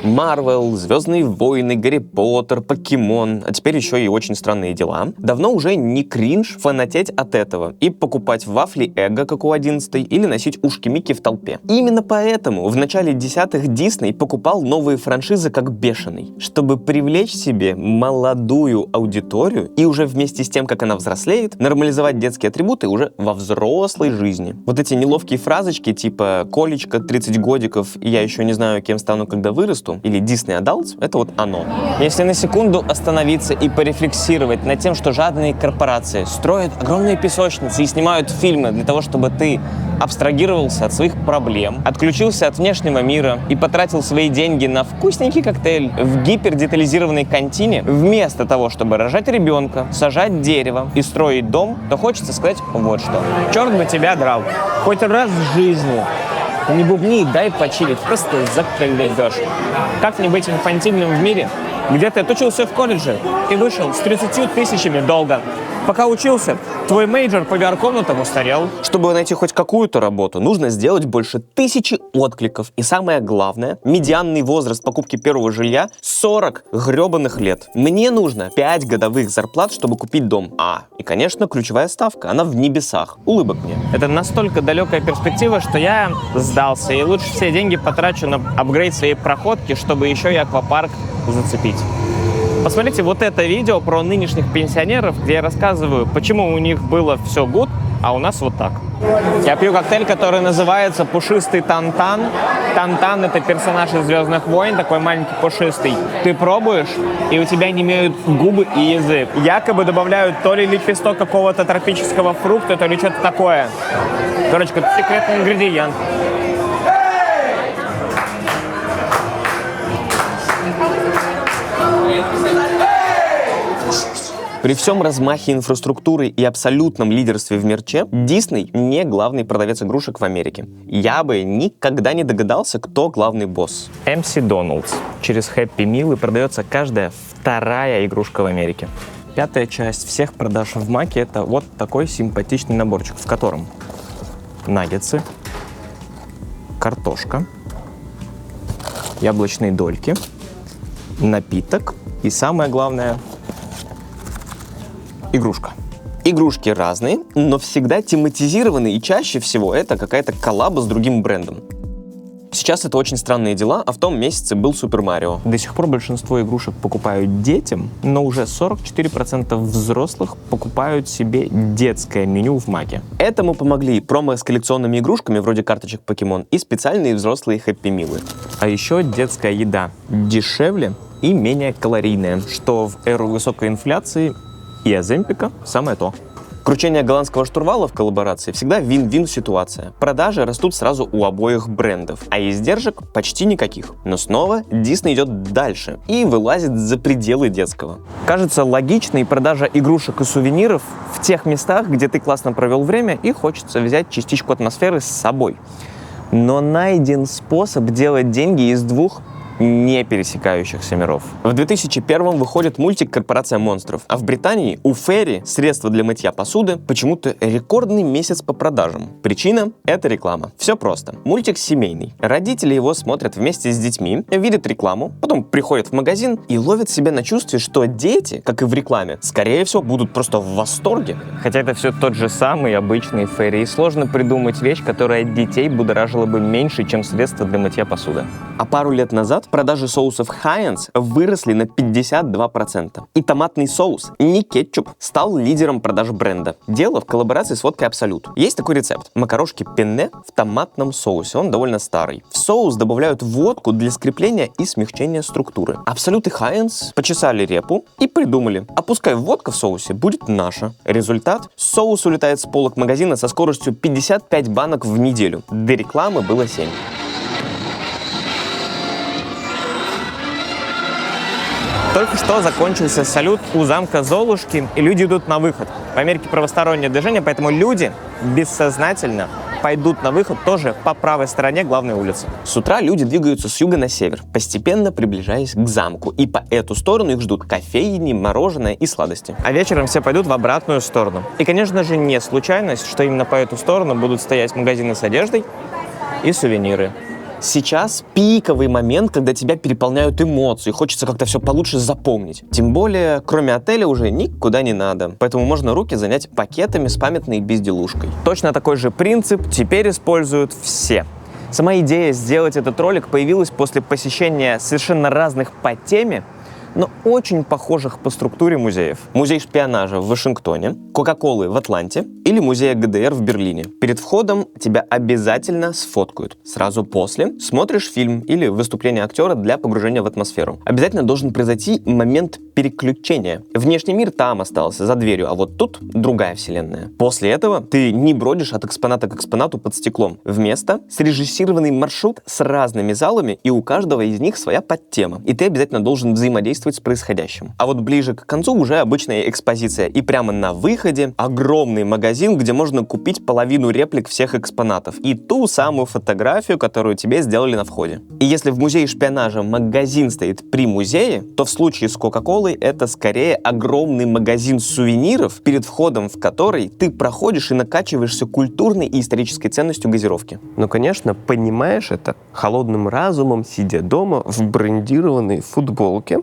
S2: Марвел, Звездные войны, Гарри Поттер, Покемон, а теперь еще и Очень странные дела. Давно уже не кринж фанатеть от этого и покупать вафли Эго, как у 11-й, или носить ушки Микки в толпе. Именно поэтому в начале 10-х Дисней покупал новые франшизы как бешеный, чтобы привлечь себе молодую аудиторию и уже вместе с тем, как она взрослеет, нормализовать детские атрибуты уже во взрослой жизни. Вот эти неловкие фразочки типа «Колечко, 30 годиков, и я еще не знаю, кем стану, когда вырасту», или Disney Adults — это вот оно.
S1: Если на секунду остановиться и порефлексировать над тем, что жадные корпорации строят огромные песочницы и снимают фильмы для того, чтобы ты абстрагировался от своих проблем, отключился от внешнего мира и потратил свои деньги на вкусненький коктейль в гипердетализированной контине, вместо того, чтобы рожать ребенка, сажать дерево и строить дом, то хочется сказать вот что. Черт бы тебя драл. Хоть раз в жизни не бубни, дай почилить, просто заколебешь. Как не быть инфантильным в мире, где ты отучился в колледже и вышел с 30 тысячами долга. Пока учился, твой мейджор по VR-комнатам устарел.
S2: Чтобы найти хоть какую-то работу, нужно сделать больше 1000 откликов. И самое главное, медианный возраст покупки первого жилья 40 гребаных лет. Мне нужно 5 годовых зарплат, чтобы купить дом. И, конечно, ключевая ставка, она в небесах. Улыбок мне.
S1: Это настолько далекая перспектива, что я сдался. И лучше все деньги потрачу на апгрейд своей проходки, чтобы еще и аквапарк зацепить. Посмотрите вот это видео про нынешних пенсионеров, где я рассказываю, почему у них было все good, а у нас вот так. Я пью коктейль, который называется «Пушистый тантан». Тантан — это персонаж из «Звездных войн», такой маленький пушистый. Ты пробуешь, и у тебя немеют губы и язык. Якобы добавляют то ли лепесток какого-то тропического фрукта, то ли что-то такое. Короче, это секретный ингредиент.
S2: При всем размахе инфраструктуры и абсолютном лидерстве в мерче, Disney не главный продавец игрушек в Америке. Я бы никогда не догадался, кто главный босс.
S1: MC Donald's. Через Happy Meal продается каждая вторая игрушка в Америке. Пятая часть всех продаж в Маке — это вот такой симпатичный наборчик, в котором наггетсы, картошка, яблочные дольки, напиток и, самое главное, игрушка.
S2: Игрушки разные, но всегда тематизированы, и чаще всего это какая-то коллаба с другим брендом. Сейчас это очень странные дела, а в том месяце был Супер Марио.
S1: До сих пор большинство игрушек покупают детям, но уже 44% взрослых покупают себе детское меню в Маке.
S2: Этому помогли промо с коллекционными игрушками, вроде карточек Покемон, и специальные взрослые хэппи-милы.
S1: А еще детская еда дешевле и менее калорийная, что в эру высокой инфляции и Оземпика самое то.
S2: Кручение голландского штурвала в коллаборации всегда вин-вин ситуация. Продажи растут сразу у обоих брендов, а издержек почти никаких. Но снова Disney идет дальше и вылазит за пределы детского.
S1: Кажется логичной продажа игрушек и сувениров в тех местах, где ты классно провел время и хочется взять частичку атмосферы с собой. Но найден способ делать деньги из двух не пересекающихся миров.
S2: В 2001-м выходит мультик «Корпорация монстров», а в Британии у Ферри средства для мытья посуды почему-то рекордный месяц по продажам. Причина — это реклама. Все просто. Мультик семейный. Родители его смотрят вместе с детьми, видят рекламу, потом приходят в магазин и ловят себя на чувстве, что дети, как и в рекламе, скорее всего, будут просто в восторге.
S1: Хотя это все тот же самый обычный Ферри, и сложно придумать вещь, которая детей будоражила бы меньше, чем средства для мытья посуды.
S2: А пару лет назад продажи соусов Хайенс выросли на 52%. И томатный соус, не кетчуп, стал лидером продаж бренда. Дело в коллаборации с водкой Абсолют. Есть такой рецепт. Макарошки пенне в томатном соусе. Он довольно старый. В соус добавляют водку для скрепления и смягчения структуры. Абсолют и Хайенс почесали репу и придумали: а пускай водка в соусе будет наша. Результат: соус улетает с полок магазина со скоростью 55 банок в неделю. До рекламы было 7.
S1: Только что закончился салют у замка Золушки, и люди идут на выход. В Америке правостороннее движение, поэтому люди бессознательно пойдут на выход тоже по правой стороне главной улицы.
S2: С утра люди двигаются с юга на север, постепенно приближаясь к замку, и по эту сторону их ждут кофейни, мороженое и сладости.
S1: А вечером все пойдут в обратную сторону. И, конечно же, не случайность, что именно по эту сторону будут стоять магазины с одеждой и сувениры.
S2: Сейчас пиковый момент, когда тебя переполняют эмоции, хочется как-то все получше запомнить. Тем более, кроме отеля уже никуда не надо, поэтому можно руки занять пакетами с памятной безделушкой.
S1: Точно такой же принцип теперь используют все. Сама идея сделать этот ролик появилась после посещения совершенно разных по теме, но очень похожих по структуре музеев.
S2: Музей шпионажа в Вашингтоне, Кока-Колы в Атланте или музея ГДР в Берлине. Перед входом тебя обязательно сфоткают. Сразу после смотришь фильм или выступление актера для погружения в атмосферу. Обязательно должен произойти момент переключения. Внешний мир там остался, за дверью, а вот тут другая вселенная. После этого ты не бродишь от экспоната к экспонату под стеклом. Вместо срежиссированный маршрут с разными залами, и у каждого из них своя подтема. И ты обязательно должен взаимодействовать с происходящим. А вот ближе к концу уже обычная экспозиция. И прямо на выходе огромный магазин, где можно купить половину реплик всех экспонатов. И ту самую фотографию, которую тебе сделали на входе. И если в музее шпионажа магазин стоит при музее, то в случае с Кока-Колой это скорее огромный магазин сувениров, перед входом в который ты проходишь и накачиваешься культурной и исторической ценностью газировки.
S7: Ну, конечно, понимаешь это холодным разумом, сидя дома в брендированной футболке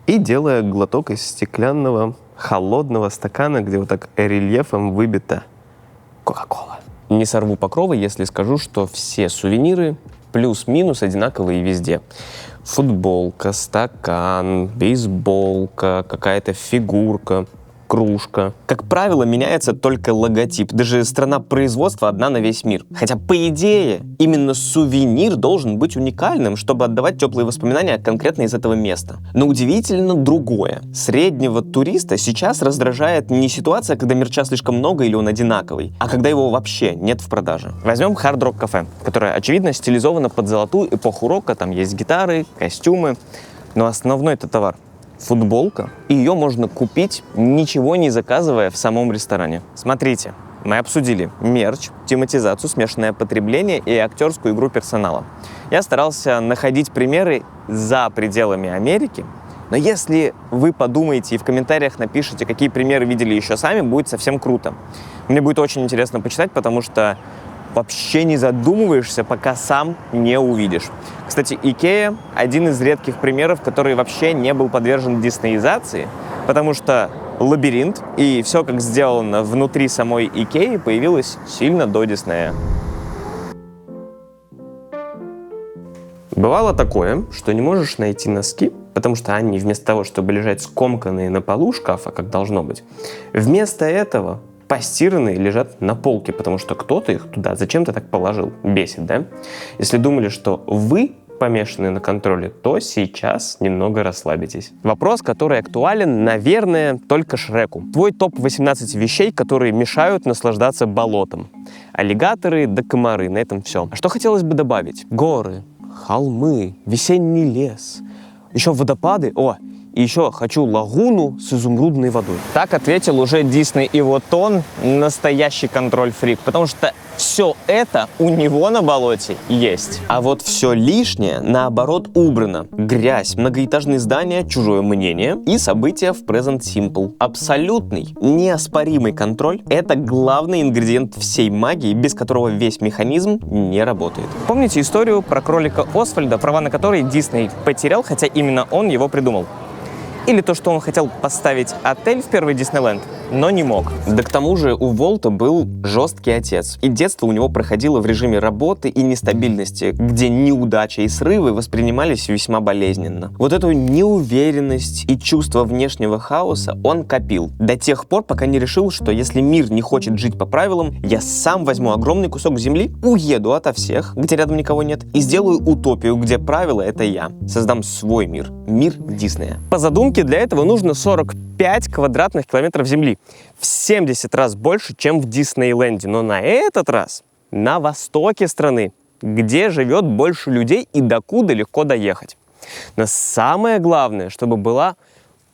S7: и делая глоток из стеклянного холодного стакана, где вот так рельефом выбита Кока-Кола.
S2: Не сорву покрова, если скажу, что все сувениры плюс-минус одинаковые везде. Футболка, стакан, бейсболка, какая-то фигурка. кружка. Как правило, меняется только логотип. Даже страна производства одна на весь мир. Хотя, по идее, именно сувенир должен быть уникальным, чтобы отдавать теплые воспоминания конкретно из этого места. Но удивительно другое. Среднего туриста сейчас раздражает не ситуация, когда мерча слишком много или он одинаковый, а когда его вообще нет в продаже.
S1: Возьмем Hard Rock Cafe, которое, очевидно, стилизовано под золотую эпоху рока. Там есть гитары, костюмы. Но основной это товар — футболка. И ее можно купить, ничего не заказывая в самом ресторане. Смотрите, мы обсудили мерч, тематизацию, смешанное потребление и актерскую игру персонала. Я старался находить примеры за пределами Америки. Но если вы подумаете и в комментариях напишите, какие примеры видели еще сами, будет совсем круто. Мне будет очень интересно почитать, потому что вообще не задумываешься, пока сам не увидишь. Кстати, Икея — один из редких примеров, который вообще не был подвержен диснеизации, потому что лабиринт и все, как сделано внутри самой Икеи, появилось сильно до Диснея.
S7: Бывало такое, что не можешь найти носки, потому что они вместо того, чтобы лежать скомканные на полу шкафа, как должно быть, вместо этого постиранные лежат на полке, потому что кто-то их туда зачем-то так положил. Бесит, да? Если думали, что вы помешаны на контроле, то сейчас немного расслабитесь.
S1: Вопрос, который актуален, наверное, только Шреку. Твой топ-18 вещей, которые мешают наслаждаться болотом. Аллигаторы да комары, на этом все. А что хотелось бы добавить? Горы, холмы, весенний лес, еще водопады. И еще хочу лагуну с изумрудной водой. Так ответил уже Дисней, и вот он настоящий контроль-фрик, потому что все это у него на болоте есть.
S2: А вот все лишнее, наоборот, убрано. Грязь, многоэтажные здания, чужое мнение и события в Present Simple. Абсолютный, неоспоримый контроль — это главный ингредиент всей магии, без которого весь механизм не работает.
S1: Помните историю про кролика Освальда, права на который Дисней потерял, хотя именно он его придумал? Или то, что он хотел поставить отель в первый Диснейленд, но не мог.
S2: Да к тому же у Волта был жесткий отец. И детство у него проходило в режиме работы и нестабильности, где неудачи и срывы воспринимались весьма болезненно. Вот эту неуверенность и чувство внешнего хаоса он копил до тех пор, пока не решил, что если мир не хочет жить по правилам, я сам возьму огромный кусок земли, уеду ото всех, где рядом никого нет, и сделаю утопию, где правила — это я. Создам свой мир. Мир Диснея.
S1: По задумке, для этого нужно 45 квадратных километров земли. В 70 раз больше, чем в Диснейленде. Но на этот раз на востоке страны, где живет больше людей и докуда легко доехать. Но самое главное, чтобы была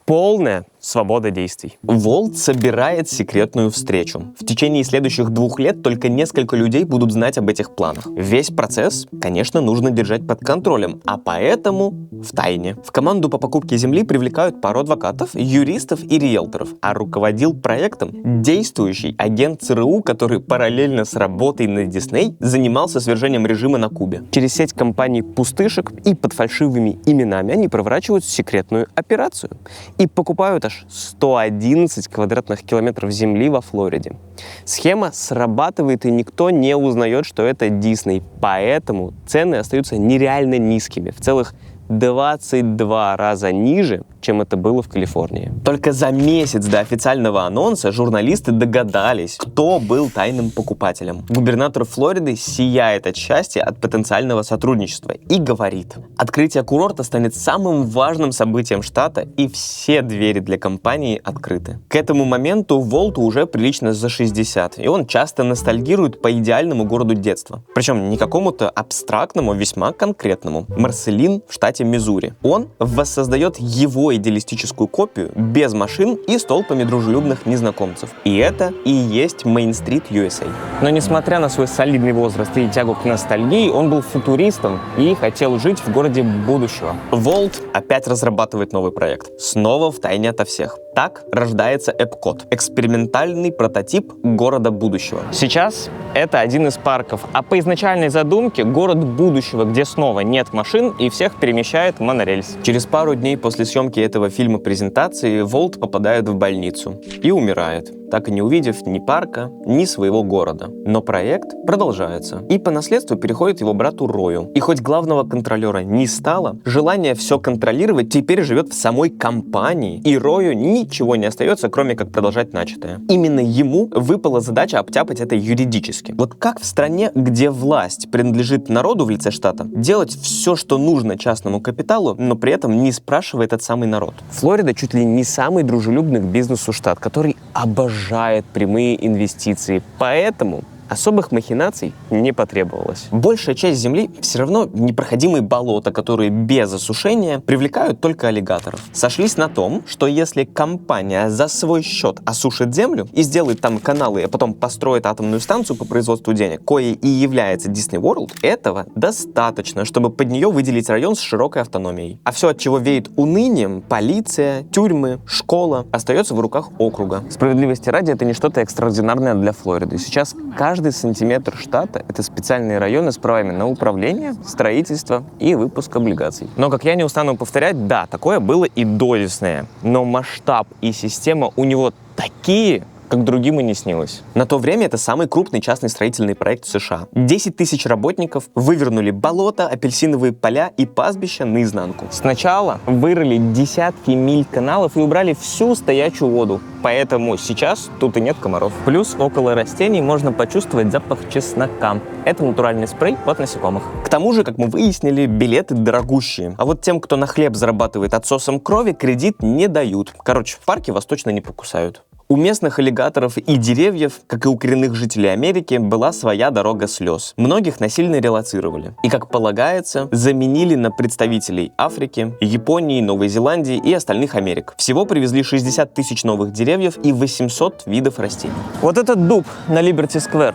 S1: полная свобода действий.
S2: Волт собирает секретную встречу. В течение следующих 2 лет только несколько людей будут знать об этих планах. Весь процесс, конечно, нужно держать под контролем, а поэтому в тайне. В команду по покупке земли привлекают пару адвокатов, юристов и риэлторов, а руководил проектом действующий агент ЦРУ, который параллельно с работой на Дисней занимался свержением режима на Кубе.
S1: Через сеть компаний-пустышек и под фальшивыми именами они проворачивают секретную операцию и покупают аж 111 квадратных километров земли во Флориде. Схема срабатывает, и никто не узнает, что это Дисней. Поэтому цены остаются нереально низкими, в целых 22 раза ниже, чем это было в Калифорнии.
S2: Только за месяц до официального анонса журналисты догадались, кто был тайным покупателем. Губернатор Флориды сияет от счастья от потенциального сотрудничества и говорит: открытие курорта станет самым важным событием штата, и все двери для компании открыты. К этому моменту Волту уже прилично за 60, и он часто ностальгирует по идеальному городу детства. Причем не какому-то абстрактному, а весьма конкретному. Марселин в штате Миссури. Он воссоздает его идеалистическую копию без машин и с толпами дружелюбных незнакомцев. И это и есть Main Street USA.
S1: Но несмотря на свой солидный возраст и тягу к ностальгии, он был футуристом и хотел жить в городе будущего.
S2: Волт опять разрабатывает новый проект. Снова втайне ото всех. Так рождается Epcot — экспериментальный прототип города будущего.
S1: Сейчас это один из парков, а по изначальной задумке город будущего, где снова нет машин и всех перемещает монорельс.
S2: Через пару дней после съемки этого фильма презентации Волт попадает в больницу и умирает. так и не увидев ни парка, ни своего города. Но проект продолжается. И по наследству переходит его брату Рою. И хоть главного контролера не стало, желание все контролировать теперь живет в самой компании. И Рою ничего не остается, кроме как продолжать начатое. Именно ему выпала задача обтяпать это юридически. Вот как в стране, где власть принадлежит народу в лице штата, делать все, что нужно частному капиталу, но при этом не спрашивая этот самый народ.
S1: Флорида чуть ли не самый дружелюбный к бизнесу штат, который обожает прямые инвестиции. Поэтому особых махинаций не потребовалось.
S2: Большая часть земли все равно непроходимые болота, которые без осушения привлекают только аллигаторов. Сошлись на том, что если компания за свой счет осушит землю и сделает там каналы, а потом построит атомную станцию по производству денег, кое и является Disney World, этого достаточно, чтобы под нее выделить район с широкой автономией. А все, от чего веет унынием, полиция, тюрьмы, школа, остается в руках округа.
S1: Справедливости ради, это не что-то экстраординарное для Флориды. Сейчас каждый сантиметр штата — это специальные районы с правами на управление, строительство и выпуск облигаций. Но, как я не устану повторять, да, такое было и до Диснея. Но масштаб и система у него такие, как другим и не снилось.
S2: На то время это самый крупный частный строительный проект в США. 10 тысяч работников вывернули болота, апельсиновые поля и пастбища наизнанку.
S1: Сначала вырыли десятки миль каналов и убрали всю стоячую воду. Поэтому сейчас тут и нет комаров. Плюс около растений можно почувствовать запах чеснока. Это натуральный спрей от насекомых.
S2: К тому же, как мы выяснили, билеты дорогущие. А вот тем, кто на хлеб зарабатывает отсосом крови, кредит не дают. Короче, в парке вас точно не покусают. У местных аллигаторов и деревьев, как и у коренных жителей Америки, была своя дорога слез. Многих насильно релоцировали. И, как полагается, заменили на представителей Африки, Японии, Новой Зеландии и остальных Америк. Всего привезли 60 тысяч новых деревьев и 800 видов растений.
S1: Вот этот дуб на Либерти-сквер,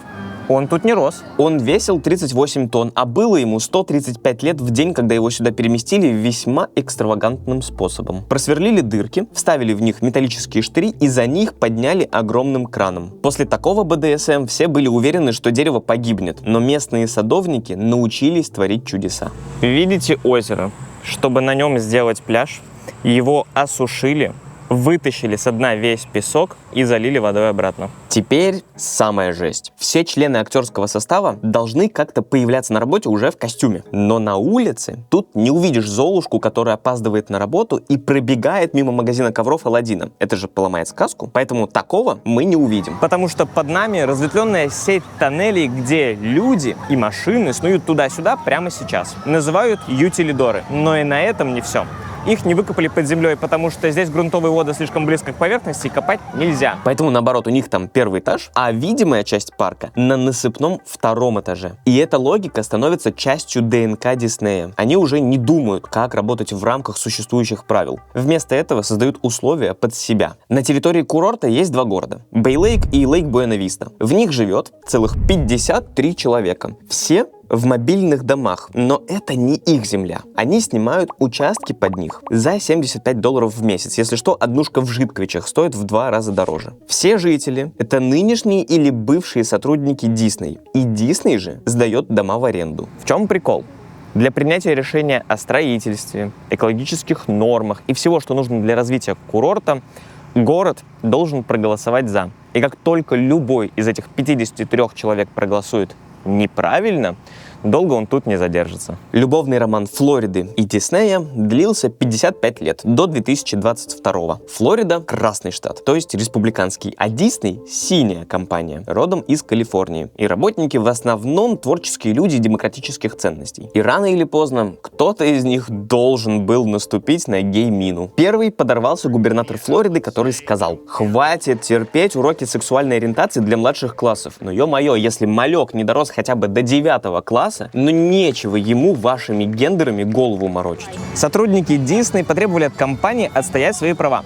S1: он тут не рос.
S2: Он весил 38 тонн, а было ему 135 лет в день, когда его сюда переместили весьма экстравагантным способом. Просверлили дырки, вставили в них металлические штыри и за них подняли огромным краном. После такого БДСМ все были уверены, что дерево погибнет, но местные садовники научились творить чудеса.
S1: Видите озеро? Чтобы на нем сделать пляж, его осушили, вытащили со дна весь песок и залили водой обратно.
S2: Теперь самая жесть. Все члены актерского состава должны как-то появляться на работе уже в костюме. Но на улице тут не увидишь Золушку, которая опаздывает на работу и пробегает мимо магазина ковров Аладдина. Это же поломает сказку. Поэтому такого мы не увидим.
S1: Потому что под нами разветвленная сеть тоннелей, где люди и машины снуют туда-сюда прямо сейчас. Называют ютилидоры. Но и на этом не все. Их не выкопали под землей, потому что здесь грунтовые воды слишком близко к поверхности и копать нельзя.
S2: Поэтому, наоборот, у них там первый этаж, а видимая часть парка на насыпном втором этаже. И эта логика становится частью ДНК Диснея. Они уже не думают, как работать в рамках существующих правил. Вместо этого создают условия под себя. На территории курорта есть два города — Бэй-Лейк и Лейк-Буэна-Виста. В них живет целых 53 человека. Все в мобильных домах, но это не их земля. Они снимают участки под них за $75 в месяц. Если что, однушка в Житковичах стоит в 2 раза дороже. Все жители — это нынешние или бывшие сотрудники Дисней. И Дисней же сдает дома в аренду.
S1: В чем прикол? Для принятия решения о строительстве, экологических нормах и всего, что нужно для развития курорта, город должен проголосовать «за». И как только любой из этих 53 человек проголосует неправильно, долго он тут не задержится.
S2: Любовный роман Флориды и Диснея длился 55 лет, до 2022. Флорида — красный штат, то есть республиканский, а Дисней — синяя компания, родом из Калифорнии. И работники в основном творческие люди демократических ценностей. И рано или поздно кто-то из них должен был наступить на гей-мину. Первый подорвался губернатор Флориды, который сказал: «Хватит терпеть уроки сексуальной ориентации для младших классов. Но ё-моё, если малек не дорос хотя бы до 9 класса, но нечего ему вашими гендерами голову морочить».
S1: Сотрудники Disney потребовали от компании отстоять свои права.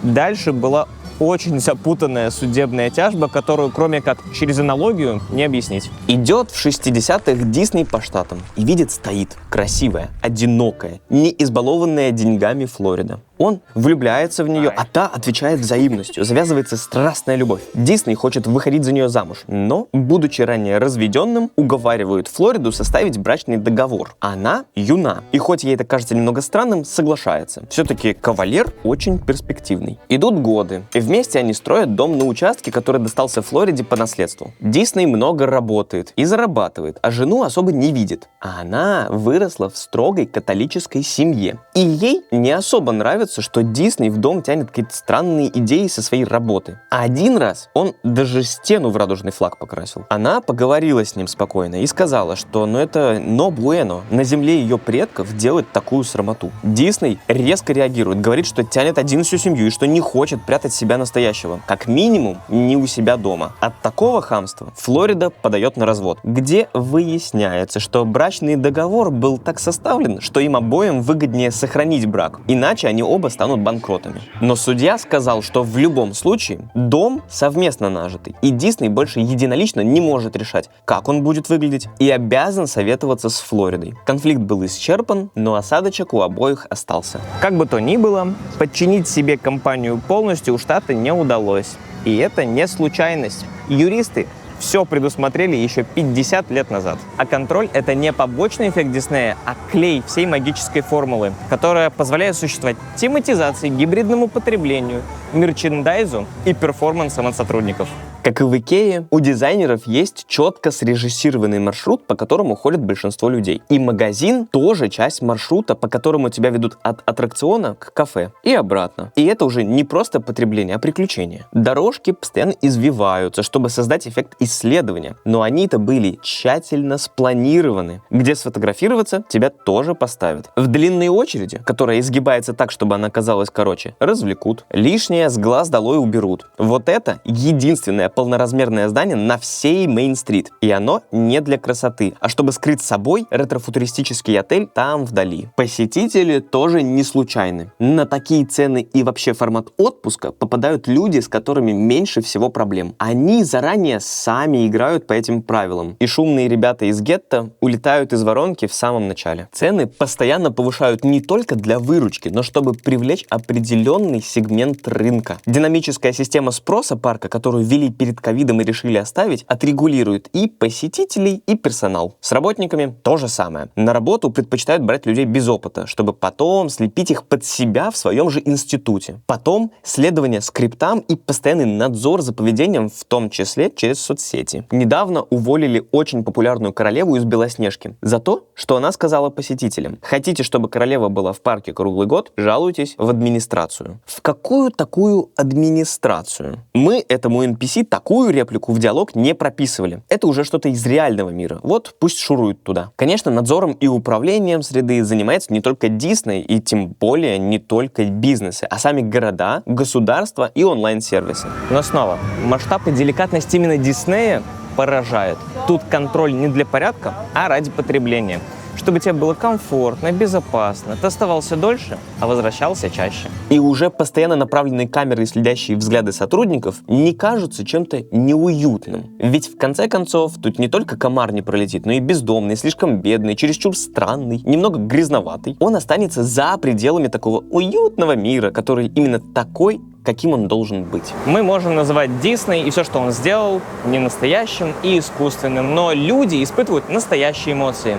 S1: Дальше была очень запутанная судебная тяжба, которую, кроме как через аналогию, не объяснить.
S2: Идет в 60-х Дисней по штатам и видит, стоит красивая, одинокая, не избалованная деньгами Флорида. Он влюбляется в нее, а та отвечает взаимностью. Завязывается страстная любовь. Дисней хочет выходить за нее замуж, но, будучи ранее разведенным, уговаривают Флориду составить брачный договор. Она юна, и хоть ей это кажется немного странным, соглашается. Все-таки кавалер очень перспективный. Идут годы, и вместе они строят дом на участке, который достался Флориде по наследству. Дисней много работает и зарабатывает, а жену особо не видит. А она выросла в строгой католической семье. И ей не особо нравится, что Дисней в дом тянет какие-то странные идеи со своей работы. А один раз он даже стену в радужный флаг покрасил. Она поговорила с ним спокойно и сказала, что это no bueno, на земле ее предков делать такую срамоту. Дисней резко реагирует, говорит, что тянет один всю семью и что не хочет прятать себя настоящего. Как минимум, не у себя дома. От такого хамства Флорида подает на развод, где выясняется, что брачный договор был так составлен, что им обоим выгоднее сохранить брак, иначе они оба станут банкротами. Но судья сказал, что в любом случае дом совместно нажитый, и Дисней больше единолично не может решать, как он будет выглядеть, и обязан советоваться с Флоридой. Конфликт был исчерпан, но осадочек у обоих остался.
S1: Как бы то ни было, подчинить себе компанию полностью у штата не удалось. И это не случайность. Юристы все предусмотрели еще 50 лет назад. А контроль — это не побочный эффект Диснея, а клей всей магической формулы, которая позволяет существовать тематизации, гибридному потреблению, мерчендайзу и перформансам от сотрудников.
S2: Как и в Икее, у дизайнеров есть четко срежиссированный маршрут, по которому ходит большинство людей. И магазин тоже часть маршрута, по которому тебя ведут от аттракциона к кафе и обратно. И это уже не просто потребление, а приключение. Дорожки постоянно извиваются, чтобы создать эффект исследования. Но они-то были тщательно спланированы. Где сфотографироваться, тебя тоже поставят. В длинной очереди, которая изгибается так, чтобы она казалась короче, развлекут. Лишнее с глаз долой уберут. Вот это единственное полноразмерное здание на всей Мейн-стрит. И оно не для красоты, а чтобы скрыть собой ретро-футуристический отель там вдали. Посетители тоже не случайны. На такие цены и вообще формат отпуска попадают люди, с которыми меньше всего проблем. Они заранее сами играют по этим правилам. И шумные ребята из гетто улетают из воронки в самом начале. Цены постоянно повышают не только для выручки, но чтобы привлечь определенный сегмент рынка. Динамическая система спроса парка, которую ввели перед ковидом и решили оставить, отрегулирует и посетителей, и персонал. С работниками то же самое. На работу предпочитают брать людей без опыта, чтобы потом слепить их под себя в своем же институте. Потом следование скриптам и постоянный надзор за поведением, в том числе через соцсети. Недавно уволили очень популярную королеву из Белоснежки за то, что она сказала посетителям: хотите, чтобы королева была в парке круглый год, жалуйтесь в администрацию. В какую такую администрацию? Мы этому NPC такую реплику в диалог не прописывали. Это уже что-то из реального мира. Вот пусть шуруют туда. Конечно, надзором и управлением среды занимается не только Дисней, и тем более не только бизнесы, а сами города, государства и онлайн-сервисы.
S1: Но снова, масштаб и деликатность именно Диснея поражает. Тут контроль не для порядка, а ради потребления. Чтобы тебе было комфортно, безопасно, ты оставался дольше, а возвращался чаще.
S2: И уже постоянно направленные камеры и следящие взгляды сотрудников не кажутся чем-то неуютным. Ведь в конце концов тут не только комар не пролетит, но и бездомный, слишком бедный, чересчур странный, немного грязноватый. Он останется за пределами такого уютного мира, который именно такой, каким он должен быть.
S1: Мы можем называть Дисней и все, что он сделал, не настоящим и искусственным, но люди испытывают настоящие эмоции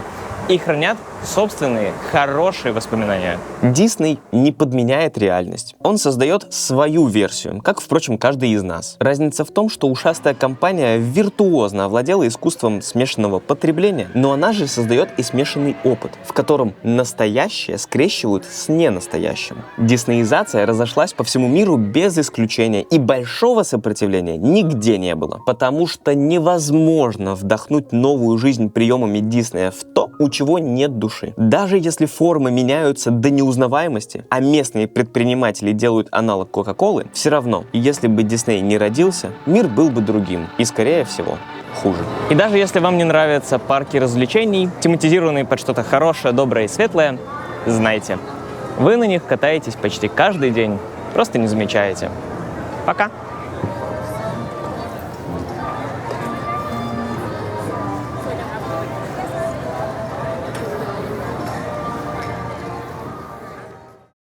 S1: и хранят собственные хорошие воспоминания.
S2: Дисней не подменяет реальность. Он создает свою версию, как, впрочем, каждый из нас. Разница в том, что ушастая компания виртуозно овладела искусством смешанного потребления, но она же создает и смешанный опыт, в котором настоящее скрещивают с ненастоящим. Диснеизация разошлась по всему миру без исключения, и большого сопротивления нигде не было, потому что невозможно вдохнуть новую жизнь приемами Диснея в то, у чего нет души. Даже если формы меняются до неузнаваемости, а местные предприниматели делают аналог Кока-Колы, все равно, если бы Дисней не родился, мир был бы другим и, скорее всего, хуже.
S1: И даже если вам не нравятся парки развлечений, тематизированные под что-то хорошее, доброе и светлое, знайте, вы на них катаетесь почти каждый день, просто не замечаете. Пока!